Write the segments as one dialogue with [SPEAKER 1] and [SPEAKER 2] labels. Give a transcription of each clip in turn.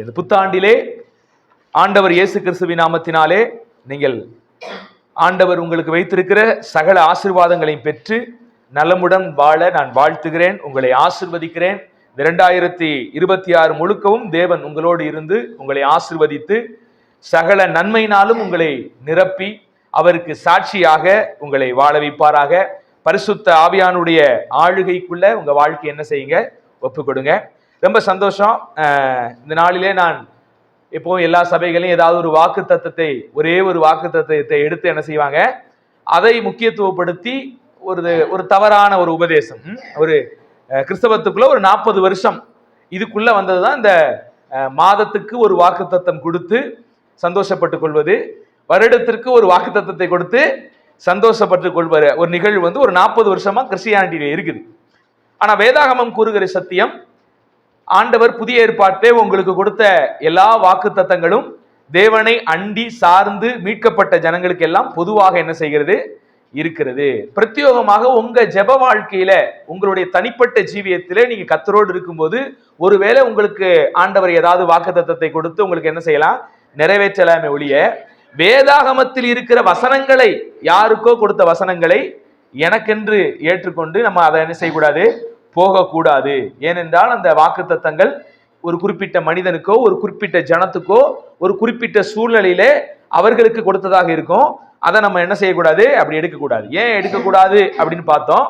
[SPEAKER 1] இந்த புத்தாண்டிலே ஆண்டவர் இயேசு கிறிஸ்துவின் நாமத்தினாலே நீங்கள் ஆண்டவர் உங்களுக்கு வைத்திருக்கிற சகல ஆசீர்வாதங்களையும் பெற்று நலமுடன் வாழ நான் வாழ்த்துகிறேன், உங்களை ஆசீர்வதிக்கிறேன். 2026 முழுக்கவும் தேவன் உங்களோடு இருந்து உங்களை ஆசீர்வதித்து சகல நன்மையினாலும் உங்களை நிரப்பி அவருக்கு சாட்சியாக உங்களை வாழ வைப்பாராக. பரிசுத்த ஆவியானுடைய ஆளுகைக்குள்ள உங்க வாழ்க்கை என்ன செய்யுங்க, ஒப்பு கொடுங்க. ரொம்ப சந்தோஷம். இந்த நாளிலே நான் இப்போ எல்லா சபைகளையும் ஏதாவது ஒரு வாக்கு தத்தத்தை, ஒரே ஒரு வாக்கு தத்தத்தை எடுத்து என்ன செய்வாங்க, அதை முக்கியத்துவப்படுத்தி ஒரு தவறான ஒரு உபதேசம், ஒரு கிறிஸ்தவத்துக்குள்ள ஒரு 40 வருஷம் இதுக்குள்ள வந்ததுதான் இந்த மாதத்துக்கு ஒரு வாக்கு தத்தம் கொடுத்து சந்தோஷப்பட்டுக் கொள்வது, வருடத்திற்கு ஒரு வாக்கு தத்தத்தை கொடுத்து சந்தோஷப்பட்டுக் கொள்வது ஒரு நிகழ்வு ஒரு 40 வருஷமா கிறிஸ்டியானிட்டியில இருக்குது. ஆனா வேதாகமம் கூறுகிற சத்தியம், ஆண்டவர் புதிய ஏற்பாட்டிலே உங்களுக்கு கொடுத்த எல்லா வாக்கு தத்தங்களும் தேவனை அண்டி சார்ந்து மீட்கப்பட்ட ஜனங்களுக்கு எல்லாம் பொதுவாக என்ன செய்கிறது, இருக்கிறது. பிரத்யோகமாக உங்க ஜெப வாழ்க்கையில, உங்களுடைய தனிப்பட்ட ஜீவியத்திலே நீங்க கர்த்தரோடு இருக்கும்போது ஒருவேளை உங்களுக்கு ஆண்டவர் ஏதாவது வாக்கு தத்தத்தை கொடுத்து உங்களுக்கு என்ன செய்யலாம், நிறைவேற்றலாமே ஒழிய வேதாகமத்தில் இருக்கிற வசனங்களை, யாருக்கோ கொடுத்த வசனங்களை எனக்கென்று ஏற்றுக்கொண்டு நம்ம அதை என்ன செய்யக்கூடாது, போகக்கூடாது. ஏனென்றால் அந்த வாக்கு தத்தங்கள் ஒரு குறிப்பிட்ட மனிதனுக்கோ ஒரு குறிப்பிட்ட ஜனத்துக்கோ ஒரு குறிப்பிட்ட சூழ்நிலையிலே அவர்களுக்கு கொடுத்ததாக இருக்கும். அதை நம்ம என்ன செய்யக்கூடாது, அப்படி எடுக்கக்கூடாது. ஏன் எடுக்கக்கூடாது அப்படின்னு பார்த்தோம்.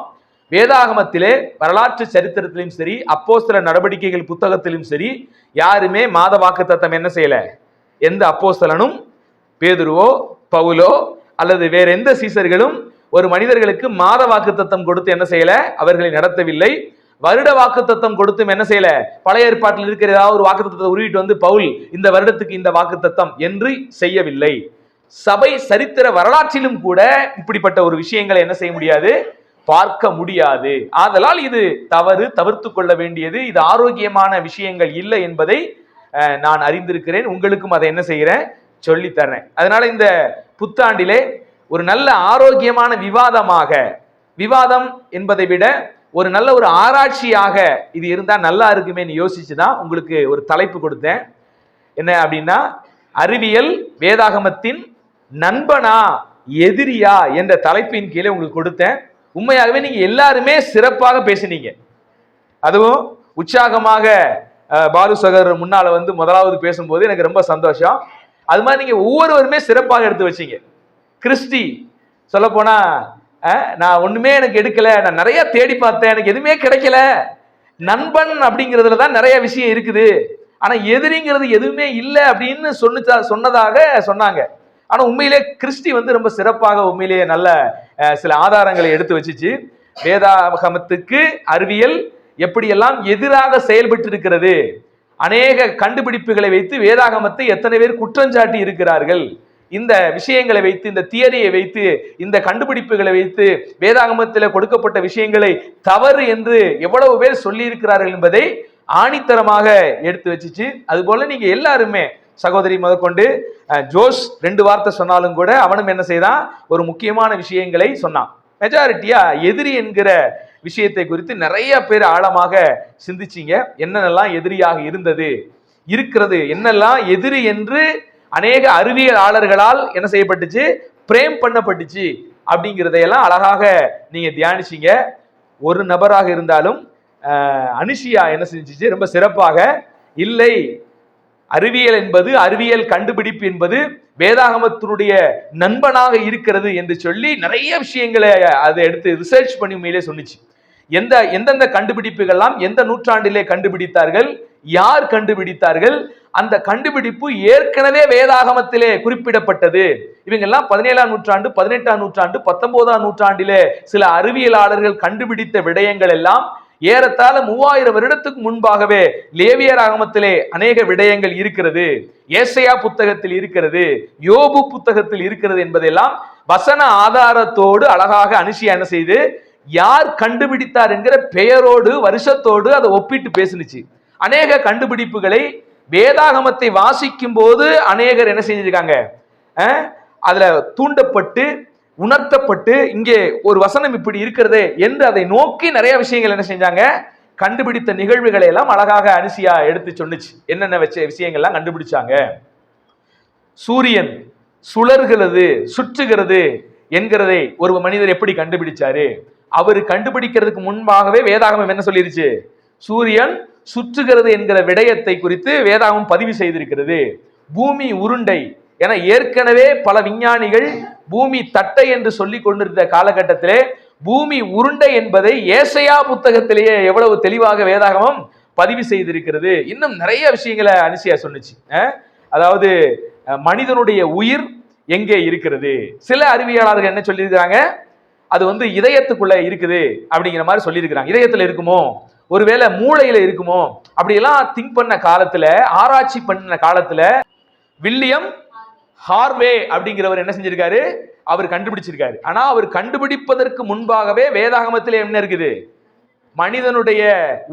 [SPEAKER 1] வேதாகமத்திலே வரலாற்று சரித்திரத்திலும் சரி, அப்போஸ்தல நடவடிக்கைகள் புத்தகத்திலும் சரி, யாருமே மாத வாக்கு தத்தம் என்ன செய்யல. எந்த அப்போஸ்தலனும், பேதுருவோ பவுலோ அல்லது வேற எந்த சீசர்களும் ஒரு மனிதர்களுக்கு மாத வாக்கு தத்தம் கொடுத்து என்ன செய்யல, அவர்களை நடத்தவில்லை. வருட வாக்கு தத்தம் கொடுத்தும் என்ன செய்யல, பழைய ஏற்பாட்டில் இருக்கிற ஏதாவது ஒரு வாக்கு தத்தத்தை உருவிட்டு பவுல் இந்த வருடத்துக்கு இந்த வாக்கு தத்தம் என்று செய்யவில்லை. சபை சரித்திர வரலாற்றிலும் கூட இப்படிப்பட்ட ஒரு விஷயங்களை என்ன செய்ய முடியாது, பார்க்க முடியாது. ஆதலால் இது தவறு, தவிர்த்து கொள்ள வேண்டியது, இது ஆரோக்கியமான விஷயங்கள் இல்லை என்பதை நான் அறிந்திருக்கிறேன். உங்களுக்கும் அதை என்ன செய்கிறேன், சொல்லி தர்றேன். அதனால இந்த புத்தாண்டிலே ஒரு நல்ல ஆரோக்கியமான விவாதமாக, விவாதம் என்பதை விட ஒரு நல்ல ஒரு ஆராய்ச்சியாக இது இருந்தா நல்லா இருக்குமேன்னு யோசிச்சுதான் உங்களுக்கு ஒரு தலைப்பு கொடுத்தேன். என்ன அப்படின்னா, அறிவியல் வேதாகமத்தின் நண்பனா எதிரியா என்ற தலைப்பின் கீழே உங்களுக்கு கொடுத்தேன். உண்மையாகவே நீங்க எல்லாருமே சிறப்பாக பேசினீங்க. அதுவும் உற்சாகமாக பாலு சகர் முன்னால முதலாவது பேசும்போது எனக்கு ரொம்ப சந்தோஷம். அது மாதிரி நீங்க ஒவ்வொருவருமே சிறப்பாக எடுத்து வச்சீங்க. கிறிஸ்டி சொல்ல போனா, நான் ஒண்ணுமே எனக்கு எடுக்கல, நான் நிறைய தேடி பார்த்தேன், எனக்கு எதுவுமே கிடைக்கல. நண்பன் அப்படிங்கிறதுல தான் நிறைய விஷயம் இருக்குது, ஆனா எதிரிங்கிறது எதுவுமே இல்லை அப்படின்னு சொன்னதாக சொன்னாங்க. ஆனா உண்மையிலே கிறிஸ்டி ரொம்ப சிறப்பாக உண்மையிலேயே நல்ல சில ஆதாரங்களை எடுத்து வச்சுச்சு. வேதாகமத்துக்கு அறிவியல் எப்படியெல்லாம் எதிராக செயல்பட்டு இருக்கிறது, அநேக கண்டுபிடிப்புகளை வைத்து வேதாகமத்தை எத்தனை பேர் குற்றஞ்சாட்டி இருக்கிறார்கள், இந்த விஷயங்களை வைத்து, இந்த தியரியை வைத்து, இந்த கண்டுபிடிப்புகளை வைத்து வேதாகமத்தில் கொடுக்கப்பட்ட விஷயங்களை தவறு என்று எவ்வளவு பேர் சொல்லி இருக்கிறார்கள் என்பதை ஆணித்தரமாக எடுத்து வச்சுச்சு. அதுபோல நீங்க எல்லாருமே, சகோதரி முதற்கொண்டு ஜோஸ் 2 வார்த்தை சொன்னாலும் கூட அவனும் என்ன செய்தான், ஒரு முக்கியமான விஷயங்களை சொன்னான். மெஜாரிட்டியா எதிரி என்கிற விஷயத்தை குறித்து நிறைய பேர் ஆழமாக சிந்திச்சிங்க. என்னென்னலாம் எதிரியாக இருந்தது, இருக்கிறது, என்னெல்லாம் எதிரி என்று அநேக அறிவியலாளர்களால் என்ன செய்யப்பட்டுச்சு, பிரேம் பண்ணப்பட்டுச்சு அப்படிங்கிறதையெல்லாம் அழகாக நீங்க தியானிச்சீங்க. ஒரு நபராக இருந்தாலும் அனுஷியா என்ன செஞ்சிச்சு, ரொம்ப சிறப்பாக, இல்லை அறிவியல் என்பது, அறிவியல் கண்டுபிடிப்பு என்பது வேதாகமத்தினுடைய நண்பனாக இருக்கிறது என்று சொல்லி நிறைய விஷயங்களை அதை எடுத்து ரிசர்ச் பண்ணி உண்மையிலே சொன்னிச்சு. எந்தெந்த கண்டுபிடிப்புகள்லாம் எந்த நூற்றாண்டிலே கண்டுபிடித்தார்கள், யார் கண்டுபிடித்தார்கள், அந்த கண்டுபிடிப்பு ஏற்கனவே வேதாகமத்திலே குறிப்பிடப்பட்டது. இவங்கெல்லாம் 17ஆம் நூற்றாண்டு, 18ஆம் நூற்றாண்டு, 19ஆம் நூற்றாண்டிலே சில அறிவியலாளர்கள் கண்டுபிடித்த விடயங்கள் எல்லாம் ஏறத்தாழ 3000 வருடத்துக்கு முன்பாகவே லேவியராகமத்திலே அநேக விடயங்கள் இருக்கிறது, ஏசாயா புத்தகத்தில் இருக்கிறது, யோபு புத்தகத்தில் இருக்கிறது என்பதெல்லாம் வசன ஆதாரத்தோடு அழகாக அனுஷியா என்ன செய்து, யார் கண்டுபிடித்தார் என்கிற பெயரோடு வருஷத்தோடு அதை ஒப்பிட்டு பேசினுச்சு. அநேக கண்டுபிடிப்புகளை வேதாகமத்தை வாசிக்கும் போது அநேகர் என்ன செஞ்சிருக்காங்க, அதுல தூண்டப்பட்டு உணர்த்தப்பட்டு, இங்கே ஒரு வசனம் இப்படி இருக்கிறதே என்று அதை நோக்கி நிறைய விஷயங்கள் என்ன செஞ்சாங்க, கண்டுபிடித்த நிகழ்வுகளை எல்லாம் அழகாக அனுசியா எடுத்து சொன்னுச்சு. என்னென்ன விஷயங்கள்லாம் கண்டுபிடிச்சாங்க. சூரியன் சுழல்கிறது, சுற்றுகிறது என்கிறதை ஒரு மனிதர் எப்படி கண்டுபிடிச்சாரு? அவர் கண்டுபிடிக்கிறதுக்கு முன்பாகவே வேதாகமம் என்ன சொல்லிருச்சு? சூரியன் சுற்றுகிறது என்கிற விடயத்தை குறித்து வேதாகமம் பதிவு செய்திருக்கிறது. பூமி உருண்டை என ஏற்கனவே பல விஞ்ஞானிகள் பூமி தட்டை என்று சொல்லிக் கொண்டிருந்த காலகட்டத்திலே பூமி உருண்டை என்பதை ஏசையா புத்தகத்திலேயே எவ்வளவு தெளிவாக வேதாகமம் பதிவு செய்திருக்கிறது. இன்னும் நிறைய விஷயங்களை அனுசியா சொன்னுச்சு. அதாவது மனிதனுடைய உயிர் எங்கே இருக்கிறது? சில அறிவியலாளர்கள் என்ன சொல்லியிருக்கிறாங்க, அது இதயத்துக்குள்ள இருக்குது அப்படிங்கிற மாதிரி சொல்லியிருக்கிறாங்க. இதயத்துல இருக்குமோ, ஒருவேளை மூளையில இருக்குமோ, அப்படியெல்லாம் திங்க் பண்ண காலத்துல, ஆராய்ச்சி பண்ண காலத்துல வில்லியம் ஹார்வே அப்படிங்கிறவர் என்ன செஞ்சிருக்காரு? அவர் கண்டுபிடிச்சிருக்காரு. ஆனா அவர் கண்டுபிடிப்பதற்கு முன்பாகவே வேதாகமத்திலே என்ன இருக்குது? மனிதனுடைய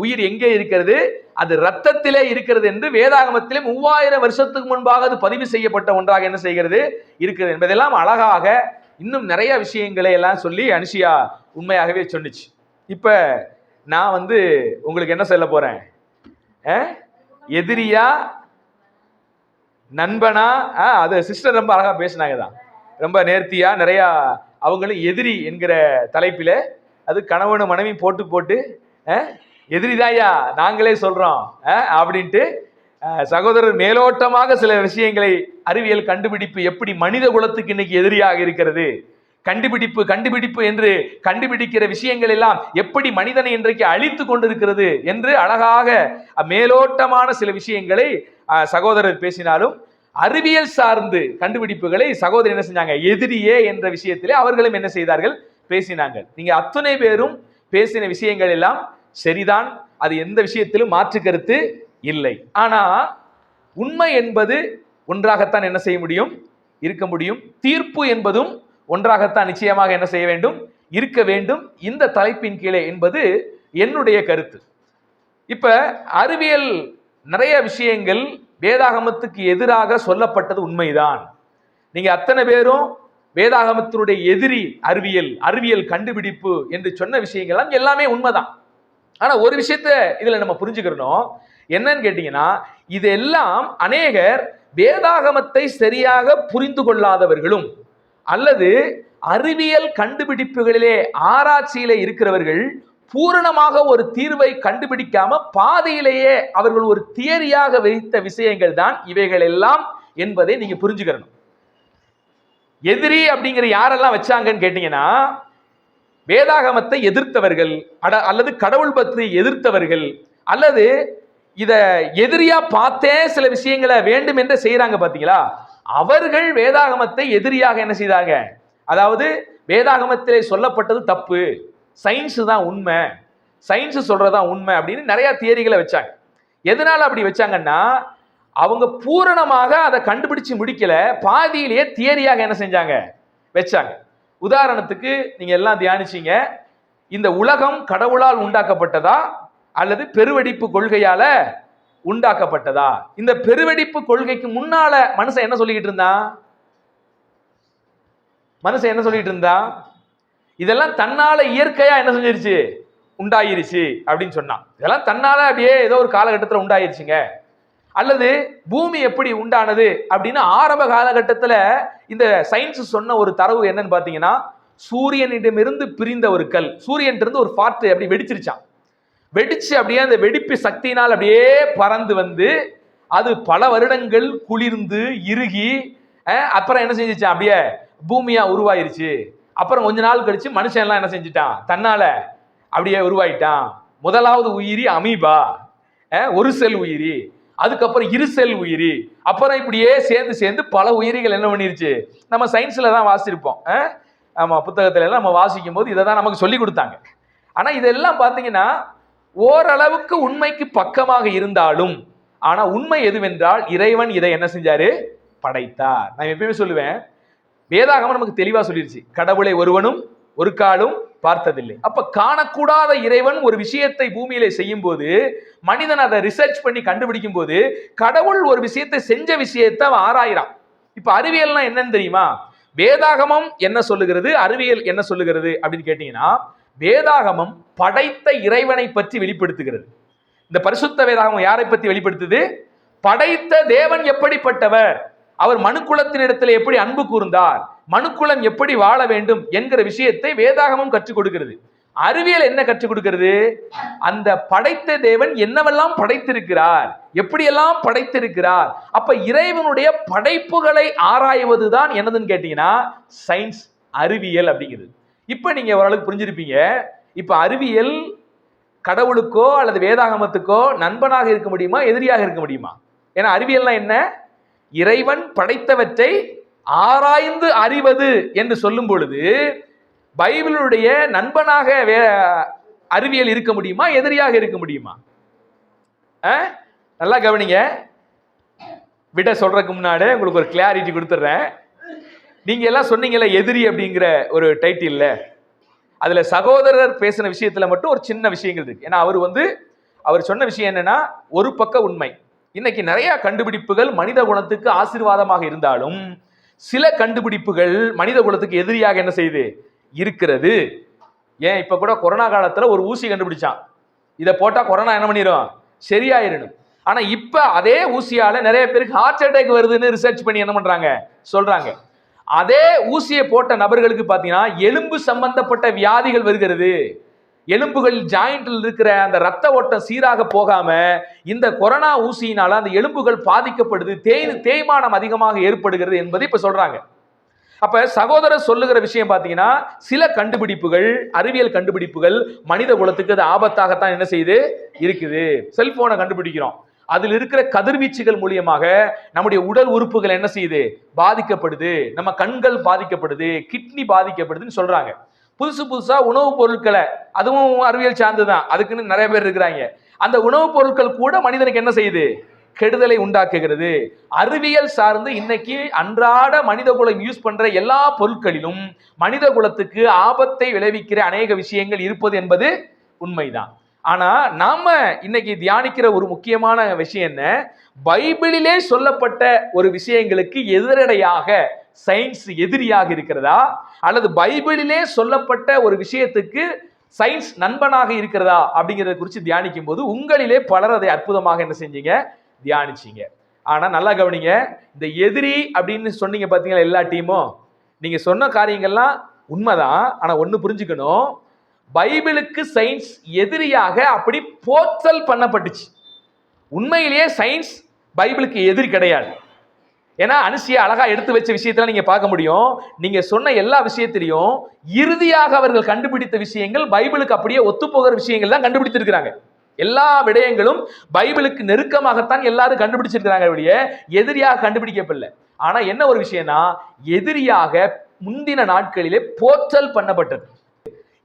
[SPEAKER 1] உயிர் எங்கே இருக்கிறது? அது ரத்தத்திலே இருக்கிறது என்று வேதாகமத்திலே 3000 வருஷத்துக்கு முன்பாக அது பதிவு செய்யப்பட்ட ஒன்றாக என்ன செய்கிறது இருக்கிறது என்பதெல்லாம் அழகாக இன்னும் நிறைய விஷயங்களை எல்லாம் சொல்லி அனுசியா உண்மையாகவே சொன்னிச்சு. இப்ப நான் உங்களுக்கு என்ன சொல்ல போறேன்? எதிரியா நண்பனா? அது சிஸ்டர் ரொம்ப அழகா பேசினாங்க தான், ரொம்ப நேர்த்தியா. நிறைய அவங்களும் எதிரி என்கிற தலைப்பில அது கணவனும் மனைவி போட்டு எதிரிதாயா நாங்களே சொல்றோம் அப்படின்ட்டு சகோதரர் மேலோட்டமாக சில விஷயங்களை, அறிவியல் கண்டுபிடிப்பு எப்படி மனித குலத்துக்கு இன்னைக்கு எதிரியாக இருக்கிறது, கண்டுபிடிப்பு என்று கண்டுபிடிக்கிற விஷயங்கள் எல்லாம் எப்படி மனிதனை இன்றைக்கு அழித்து கொண்டிருக்கிறது என்று அழகாக மேலோட்டமான சில விஷயங்களை சகோதரர் பேசினாலும், அறிவியல் சார்ந்து கண்டுபிடிப்புகளை சகோதரர் என்ன செஞ்சாங்க? எதிரியே என்ற விஷயத்திலே அவர்களும் என்ன செய்தார்கள்? பேசினாங்க. நீங்க அத்தனை பேரும் பேசின விஷயங்கள் எல்லாம் சரிதான், அது எந்த விஷயத்திலும் மாற்று கருத்து இல்லை. ஆனா உண்மை என்பது ஒன்றாகத்தான் என்ன செய்ய முடியும்? இருக்க முடியும். தீர்ப்பு என்பதும் ஒன்றாகத்தான் நிச்சயமாக என்ன செய்ய வேண்டும்? இருக்க வேண்டும். இந்த தலைப்பின் கீழே என்பது என்னுடைய கருத்து. இப்ப அறிவியல் நிறைய விஷயங்கள் வேதாகமத்துக்கு எதிராக சொல்லப்பட்டது உண்மைதான். நீங்க அத்தனை பேரும் வேதாகமத்தினுடைய எதிரி அறிவியல் கண்டுபிடிப்பு என்று சொன்ன விஷயங்கள் எல்லாமே உண்மைதான். ஆனா ஒரு விஷயத்த இதுல நம்ம புரிஞ்சுக்கிறோம். என்னன்னு கேட்டீங்கன்னா, இதெல்லாம் அநேகர் வேதாகமத்தை சரியாக புரிந்து கொள்ளாதவர்களும் அல்லது அறிவியல் கண்டுபிடிப்புகளிலே ஆராய்ச்சியிலே இருக்கிறவர்கள் பூரணமாக ஒரு தீர்வை கண்டுபிடிக்காம பாதியிலேயே அவர்கள் ஒரு தியரியாக வைத்த விஷயங்கள் தான் இவைகள் எல்லாம் என்பதை நீங்க புரிஞ்சுக்கணும். எதிரி அப்படிங்கிற யாரெல்லாம் வச்சாங்கன்னு கேட்டீங்கன்னா, வேதாகமத்தை எதிர்த்தவர்கள் அல்லது கடவுள் பற்றி எதிர்த்தவர்கள் அல்லது இத எதிரியா பார்த்தே சில விஷயங்களை வேண்டும் என்று செய்யறாங்க பாத்தீங்களா, அவர்கள் வேதாகமத்தை எதிரியாக என்ன செய்தாங்க? அதாவது வேதாகமத்திலே சொல்லப்பட்டது தப்பு, சயின்ஸ் தான் உண்மை, சயின்ஸ் சொல்றதான் உண்மை அப்படின்னு நிறைய தியரிகளை வச்சாங்க. எதனால அப்படி வச்சாங்கன்னா, அவங்க பூரணமாக அதை கண்டுபிடிச்சு முடிக்கல, பாதியிலேயே தியரியாக என்ன செஞ்சாங்க? வச்சாங்க. உதாரணத்துக்கு நீங்க எல்லாம் தியானிச்சீங்க, இந்த உலகம் கடவுளால் உண்டாக்கப்பட்டதா அல்லது பெருவெடிப்பு கொள்கையால உண்டாக்கப்பட்டதா? இந்த பெருவெடிப்பு கொள்கைக்கு முன்னால மனுஷன் என்ன சொல்லிக்கிட்டு இருந்தான்? இதெல்லாம் தன்னால இயற்கையா என்ன செஞ்சிருச்சு? உண்டாயிருச்சு அப்படின்னு சொன்னான். இதெல்லாம் தன்னால அப்படியே ஏதோ ஒரு காலகட்டத்தில் உண்டாயிருச்சுங்க. அல்லது பூமி எப்படி உண்டானது அப்படின்னு ஆரம்ப காலகட்டத்தில் இந்த சயின்ஸ் சொன்ன ஒரு தரவு என்னன்னு பாத்தீங்கன்னா, சூரியனிடமிருந்து பிரிந்த ஒரு கல் சூரியன் இருந்து ஒரு பார்ட் அப்படி வெடிச்சிருச்சான். வெடிச்சு அப்படியே அந்த வெடிப்பு சக்தியினால் அப்படியே பறந்து அது பல வருடங்கள் குளிர்ந்து இறுகி அப்புறம் என்ன செஞ்சிச்சான்? அப்படியே பூமியா உருவாயிருச்சு. அப்புறம் கொஞ்ச நாள் கழிச்சு மனுஷன் எல்லாம் என்ன செஞ்சுட்டான்? தன்னால அப்படியே உருவாயிட்டான். முதலாவது உயிரி அமீபா, ஒரு செல் உயிரி, அதுக்கப்புறம் இரு செல் உயிரி, அப்புறம் இப்படியே சேர்ந்து பல உயிரிகள் என்ன பண்ணிருச்சு? நம்ம சயின்ஸ்ல தான் வாசிச்சிருப்போம். ஆமா, புத்தகத்துல எல்லாம் நம்ம வாசிக்கும் போது இதை தான் நமக்கு சொல்லி கொடுத்தாங்க. ஆனா இதெல்லாம் பாத்தீங்கன்னா ஓரளவுக்கு உண்மைக்கு பக்கமாக இருந்தாலும், ஆனா உண்மை எதுவென்றால் இறைவன் இதை என்ன செஞ்சாரு? படைத்தார். நான் எப்பயுமே சொல்லுவேன், வேதாகமம் நமக்கு தெளிவா சொல்லிருச்சு, கடவுளை ஒருவனும் ஒரு காலும் பார்த்ததில்லை. அப்ப காணக்கூடாத இறைவன் ஒரு விஷயத்தை பூமியிலே செய்யும் போது, மனிதன் அதை ரிசர்ச் பண்ணி கண்டுபிடிக்கும் போது, கடவுள் ஒரு விஷயத்தை செஞ்ச விஷயத்தை ஆராயிறான். இப்ப அறிவியல்னா என்னன்னு தெரியுமா? வேதாகமம் என்ன சொல்லுகிறது, அறிவியல் என்ன சொல்லுகிறது அப்படின்னு கேட்டீங்கன்னா, வேதாகமம் படைத்த இறைவனை பற்றி வெளிப்படுத்துகிறது. இந்த பரிசுத்த வேதாகமம் யாரை பற்றி வெளிப்படுத்துது? படைத்த தேவன் எப்படிப்பட்டவர், அவர் மனுக்குலத்தினிடத்தில் எப்படி அன்பு கூர்ந்தார், மனுக்குலம் எப்படி வாழ வேண்டும் என்கிற விஷயத்தை வேதாகமம் கற்றுக் கொடுக்கிறது. அறிவியல் என்ன கற்றுக் கொடுக்கிறது? அந்த படைத்த தேவன் என்னவெல்லாம் படைத்திருக்கிறார், எப்படியெல்லாம் படைத்திருக்கிறார். அப்ப இறைவனுடைய படைப்புகளை ஆராய்வதுதான் என்னதுன்னு கேட்டீங்கன்னா சயின்ஸ், அறிவியல் அப்படிங்கிறது. இப்ப நீங்க ஓரளவுக்கு புரிஞ்சிருப்பீங்க. இப்ப அறிவியல் கடவுளுக்கோ அல்லது வேதாகமத்துக்கோ நண்பனாக இருக்க முடியுமா, எதிரியாக இருக்க முடியுமா? ஏன்னா அறிவியல்னா என்ன? இறைவன் படைத்தவற்றை ஆராய்ந்து அறிவது என்று சொல்லும் பொழுது பைபிளுடைய நண்பனாக அறிவியல் இருக்க முடியுமா, எதிரியாக இருக்க முடியுமா? நல்லா கவனிங்க. விட சொல்றதுக்கு முன்னாடி உங்களுக்கு ஒரு கிளாரிட்டி கொடுத்துட்றேன். நீங்க எல்லாம் சொன்னீங்கல்ல எதிரி அப்படிங்கிற ஒரு டைட்டில்ல, அதுல சகோதரர் பேசின விஷயத்துல மட்டும் ஒரு சின்ன விஷயங்கள் இருக்கு. ஏன்னா அவர் சொன்ன விஷயம் என்னன்னா, ஒரு பக்க உண்மை. இன்னைக்கு நிறைய கண்டுபிடிப்புகள் மனித குலத்துக்கு ஆசீர்வாதமாக இருந்தாலும் சில கண்டுபிடிப்புகள் மனித குலத்துக்கு எதிரியாக என்ன செய்யுது இருக்கிறது. ஏன் இப்ப கூட கொரோனா காலத்துல ஒரு ஊசி கண்டுபிடிச்சான், இதை போட்டா கொரோனா என்ன பண்ணிடும், சரியாயிரும். ஆனா இப்ப அதே ஊசியால நிறைய பேருக்கு ஹார்ட் அட்டாக் வருதுன்னு ரிசர்ச் பண்ணி என்ன பண்றாங்க சொல்றாங்க. அதே ஊசியை போட்ட நபர்களுக்கு பாத்தீங்கன்னா எலும்பு சம்பந்தப்பட்ட வியாதிகள் வருகிறது. எலும்புகள் ஜாயிண்டில் இருக்கிற அந்த ரத்த ஓட்டம் சீராக போகாம இந்த கொரோனா ஊசியினால அந்த எலும்புகள் பாதிக்கப்படுது, தேய்மானம் அதிகமாக ஏற்படுகிறது என்பதை இப்ப சொல்றாங்க. அப்ப சகோதரர் சொல்லுகிற விஷயம் பாத்தீங்கன்னா சில கண்டுபிடிப்புகள், அறிவியல் கண்டுபிடிப்புகள் மனித குலத்துக்கு அது ஆபத்தாகத்தான் என்ன செய்யுது இருக்குது. செல்போனை கண்டுபிடிக்கிறோம், அதில் இருக்கிற கதிர்வீச்சுகள் மூலியமாக நம்முடைய உடல் உறுப்புகள் என்ன செய்யுது, பாதிக்கப்படுது. நம்ம கண்கள் பாதிக்கப்படுது, கிட்னி பாதிக்கப்படுதுன்னு சொல்றாங்க. புதுசா உணவுப் பொருட்களை, அதுவும் அறிவியல் சார்ந்துதான், அதுக்குன்னு நிறைய பேர் இருக்கிறாங்க. அந்த உணவுப் பொருட்கள் கூட மனிதனுக்கு என்ன செய்யுது, கெடுதலை உண்டாக்குகிறது. அறிவியல் சார்ந்து இன்னைக்கு அன்றாட மனித குலம் யூஸ் பண்ற எல்லா பொருட்களிலும் மனித குலத்துக்கு ஆபத்தை விளைவிக்கிற அநேக விஷயங்கள் இருப்பது என்பது உண்மைதான். ஆனா நாம இன்னைக்கு தியானிக்கிற ஒரு முக்கியமான விஷயம் என்ன, பைபிளிலே சொல்லப்பட்ட ஒரு விஷயங்களுக்கு எதிரடையாக சயின்ஸ் எதிரியாக இருக்கிறதா, அல்லது பைபிளிலே சொல்லப்பட்ட ஒரு விஷயத்துக்கு சயின்ஸ் நண்பனாக இருக்கிறதா அப்படிங்கிறத குறித்து தியானிக்கும் போது உங்களிலே பலர் அதை அற்புதமாக என்ன செஞ்சீங்க, தியானிச்சீங்க. ஆனா நல்லா கவனிங்க, இந்த எதிரி அப்படின்னு சொன்னீங்க பாத்தீங்களா, எல்லா டீமும் நீங்க சொன்ன காரியங்கள்லாம் உண்மைதான். ஆனா ஒண்ணு புரிஞ்சுக்கணும், பைபிளுக்கு சயின்ஸ் எதிரியாக அப்படி போர்ட்டல் பண்ணப்பட்டுச்சு. உண்மையிலேயே சயின்ஸ் பைபிளுக்கு எதிரி கிடையாது. ஏன்னா அனுசியா அழகா எடுத்து வச்ச விஷயத்துல நீங்க பார்க்க முடியும். நீங்க சொன்ன எல்லா விஷயத்திலையும் இறுதியாக அவர்கள் கண்டுபிடித்த விஷயங்கள் பைபிளுக்கு அப்படியே ஒத்துப்போகிற விஷயங்கள் தான் கண்டுபிடித்திருக்கிறாங்க. எல்லா விடயங்களும் பைபிளுக்கு நெருக்கமாகத்தான் எல்லாரும் கண்டுபிடிச்சிருக்கிறாங்க, எதிரியாக கண்டுபிடிக்கப்படல. ஆனா என்ன ஒரு விஷயம்னா, எதிரியாக முந்தின நாட்களிலே போர்ட்டல் பண்ணப்பட்டது.